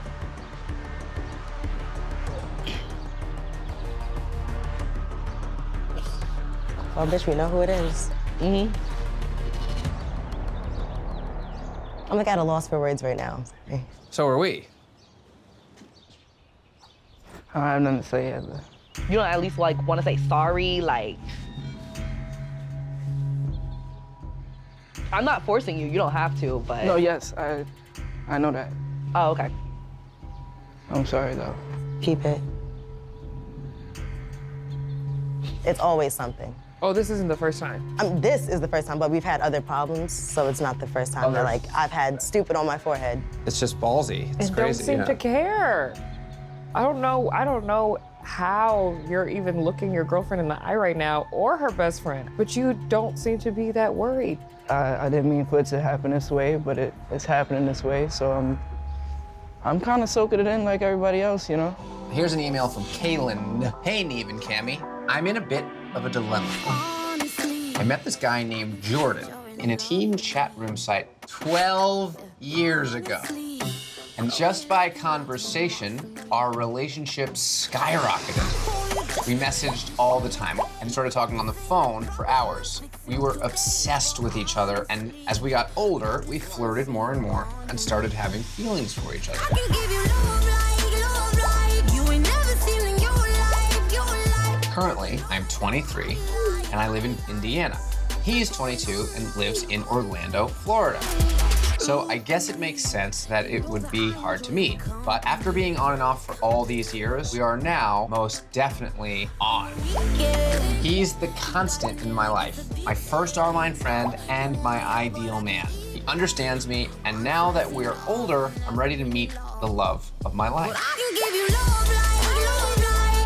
Well, bitch, we know who it is. I'm like at a loss for words right now. So are we. I have nothing to say either. You don't at least, like, want to say sorry, like... I'm not forcing you. You don't have to, but... No, yes, I know that. Oh, okay. I'm sorry, though. Keep it. It's always something. Oh, this isn't the first time. This is the first time, but we've had other problems, so it's not the first time that, like, I've had stupid on my forehead. It's just ballsy. It's And crazy. don't seem to care. I don't know how you're even looking your girlfriend in the eye right now, or her best friend, but you don't seem to be that worried. I didn't mean for it to happen this way, but it's happening this way, so I'm kind of soaking it in like everybody else, you know? Here's an email from Kaylin. Hey, Neve and Cammy. I'm in a bit of a dilemma. I met this guy named Jordan in a team chat room site 12 years ago. And just by conversation, our relationship skyrocketed. We messaged all the time and started talking on the phone for hours. We were obsessed with each other, and as we got older, we flirted more and more and started having feelings for each other. Currently, I'm 23, and I live in Indiana. He's 22 and lives in Orlando, Florida. So I guess it makes sense that it would be hard to meet. But after being on and off for all these years, we are now most definitely on. He's the constant in my life, my first online friend and my ideal man. He understands me, and now that we're older, I'm ready to meet the love of my life.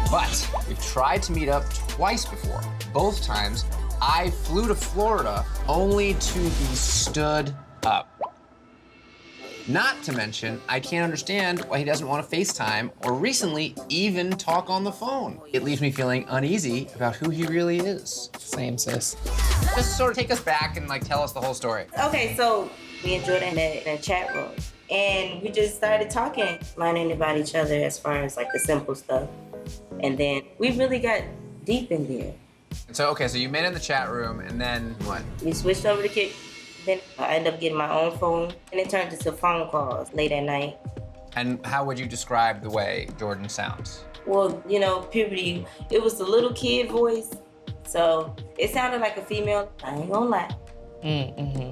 But we've tried to meet up twice before. Both times, I flew to Florida only to be stood up. Not to mention, I can't understand why he doesn't want to FaceTime or recently even talk on the phone. It leaves me feeling uneasy about who he really is. Same, sis. Just sort of take us back and like tell us the whole story. Okay, so me and Jordan met in a chat room, and we just started talking, learning about each other as far as like the simple stuff. And then we really got deep in there. And so, okay, so you met in the chat room, and then what? We switched over to Kick. Then I ended up getting my own phone, and it turned into phone calls late at night. And how would you describe the way Jordan sounds? Well, you know, puberty, it was the little kid voice, so it sounded like a female, I ain't gonna lie.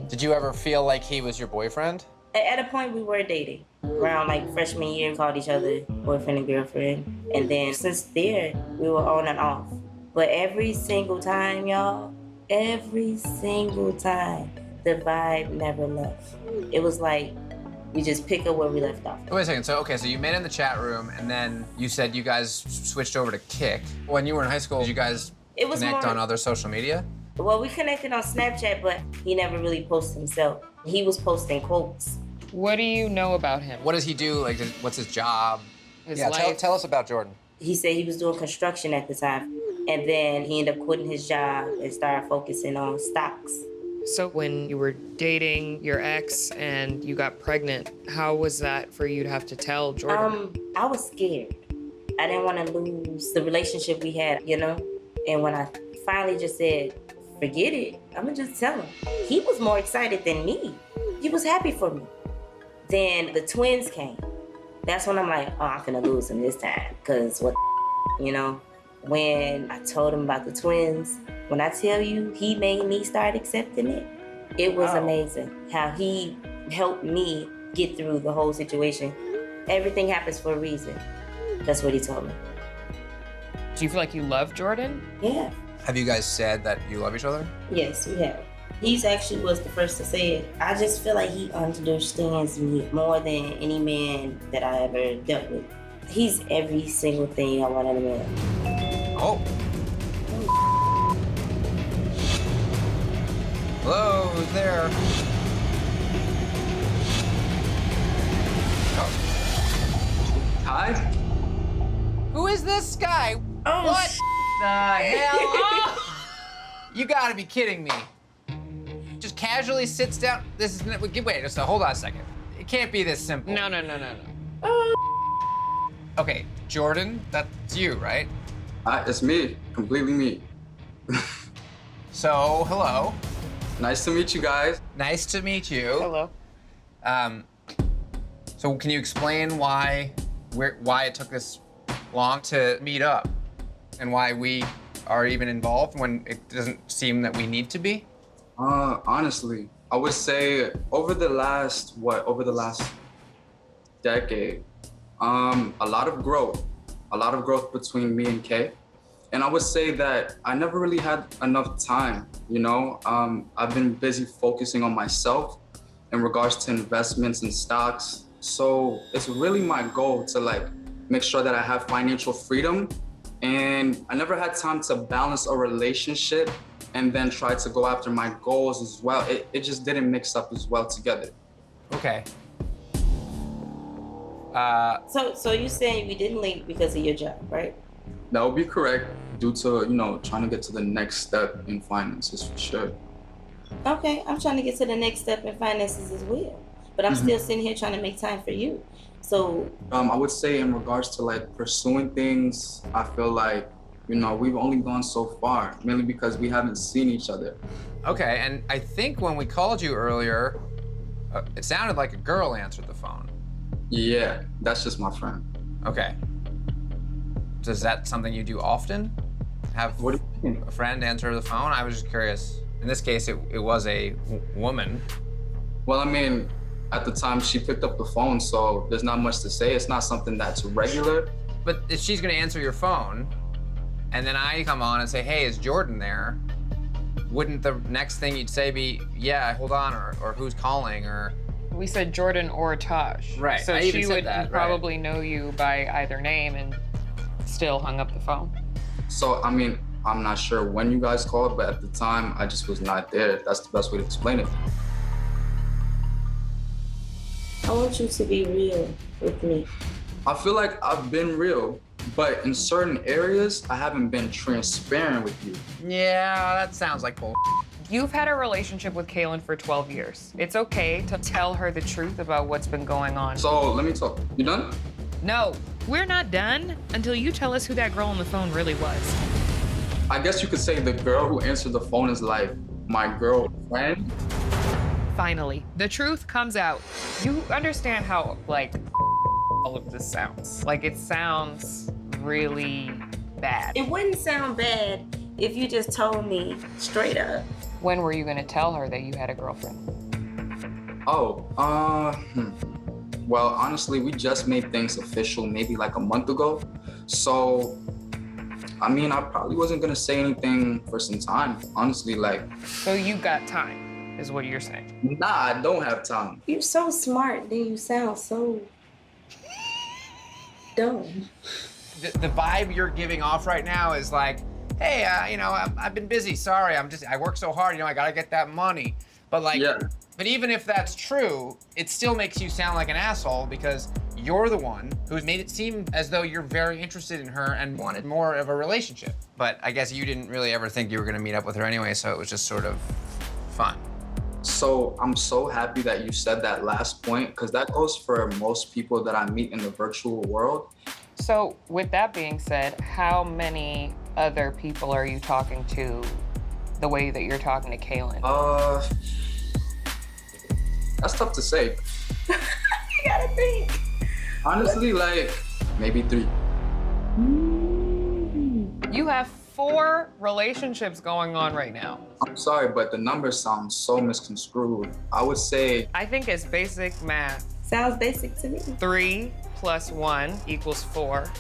Did you ever feel like he was your boyfriend? At a point, we were dating. Around like freshman year, we called each other boyfriend and girlfriend. And then since there, we were on and off. But every single time, y'all, every single time, the vibe never left. It was like we just pick up where we left off. Wait a second, so okay, so you met in the chat room, and then you said you guys switched over to Kick. When you were in high school, did you guys connect on other social media? Well, we connected on Snapchat, but he never really posted himself. He was posting quotes. What do you know about him? What does he do? Like, what's his job? His yeah, life? Tell us about Jordan. He said he was doing construction at the time, and then he ended up quitting his job and started focusing on stocks. So when you were dating your ex and you got pregnant, how was that for you to have to tell Jordan? I was scared. I didn't want to lose the relationship we had, you know? And when I finally just said, forget it, I'm gonna just tell him. He was more excited than me. He was happy for me. Then the twins came. That's when I'm like, oh, I'm finna lose him this time. Cause what, you know? When I told him about the twins, when I tell you he made me start accepting it, it was amazing how he helped me get through the whole situation. Everything happens for a reason. That's what he told me. Do you feel like you love Jordan? Yeah. Have you guys said that you love each other? Yes, we have. He's actually was the first to say it. I just feel like he understands me more than any man that I ever dealt with. He's every single thing I want in a man. Oh. Hello, who's there? Hi? Who is this guy? Oh, what the hell? Oh. You gotta be kidding me. Just casually sits down. This is, wait, so hold on a second. It can't be this simple. No. Okay, Jordan, that's you, right? It's me, completely me. So, hello. Nice to meet you guys. Nice to meet you. Hello. So can you explain why it took this long to meet up and why we are even involved when it doesn't seem that we need to be? Honestly, I would say over the last decade, a lot of growth between me and Kay. And I would say that I never really had enough time, you know? I've been busy focusing on myself in regards to investments and stocks. So it's really my goal to like make sure that I have financial freedom. And I never had time to balance a relationship and then try to go after my goals as well. It just didn't mix up as well together. Okay. So you're saying we didn't link because of your job, right? That would be correct, due to, you know, trying to get to the next step in finances for sure. Okay, I'm trying to get to the next step in finances as well. But I'm still sitting here trying to make time for you. So I would say in regards to like pursuing things, I feel like, you know, we've only gone so far, mainly because we haven't seen each other. Okay, and I think when we called you earlier, it sounded like a girl answered the phone. Yeah, that's just my friend. Okay. Is that something you do often? Have a friend answer the phone? I was just curious. In this case, it was a woman. Well, I mean, at the time she picked up the phone, so there's not much to say. It's not something that's regular. But if she's gonna answer your phone, and then I come on and say, hey, is Jordan there? wouldn't the next thing you'd say be, yeah, hold on, or who's calling, or? We said Jordan or Taj. Right, So I even she said would that, right. probably know you by either name and still hung up the phone. So, I mean, I'm not sure when you guys called, but at the time, I just was not there. That's the best way to explain it. I want you to be real with me. I feel like I've been real, but in certain areas, I haven't been transparent with you. Yeah, that sounds like bull. You've had a relationship with Kaylin for 12 years. It's okay to tell her the truth about what's been going on. So, let me talk. You done? No, we're not done until you tell us who that girl on the phone really was. I guess you could say the girl who answered the phone is like my girlfriend. Finally, the truth comes out. You understand how, like, all of this sounds. Like, it sounds really bad. It wouldn't sound bad if you just told me straight up. When were you gonna tell her that you had a girlfriend? Well, honestly, we just made things official maybe like a month ago. So, I mean, I probably wasn't gonna say anything for some time, honestly, like. So you got time, is what you're saying? Nah, I don't have time. You're so smart, then you sound so dumb. The vibe you're giving off right now is like, hey, you know, I've been busy, sorry, I work so hard, you know, I gotta get that money. But like, yeah. But even if that's true, it still makes you sound like an asshole because you're the one who's made it seem as though you're very interested in her and wanted more of a relationship. But I guess you didn't really ever think you were gonna meet up with her anyway, so it was just sort of fun. So I'm so happy that you said that last point, because that goes for most people that I meet in the virtual world. So with that being said, how many other people are you talking to the way that you're talking to Kaylin? That's tough to say. You gotta think. Honestly, like, maybe 3. You have 4 relationships going on right now. I'm sorry, but the numbers sound so misconstrued. I would say... I think it's basic math. Sounds basic to me. 3 + 1 = 4.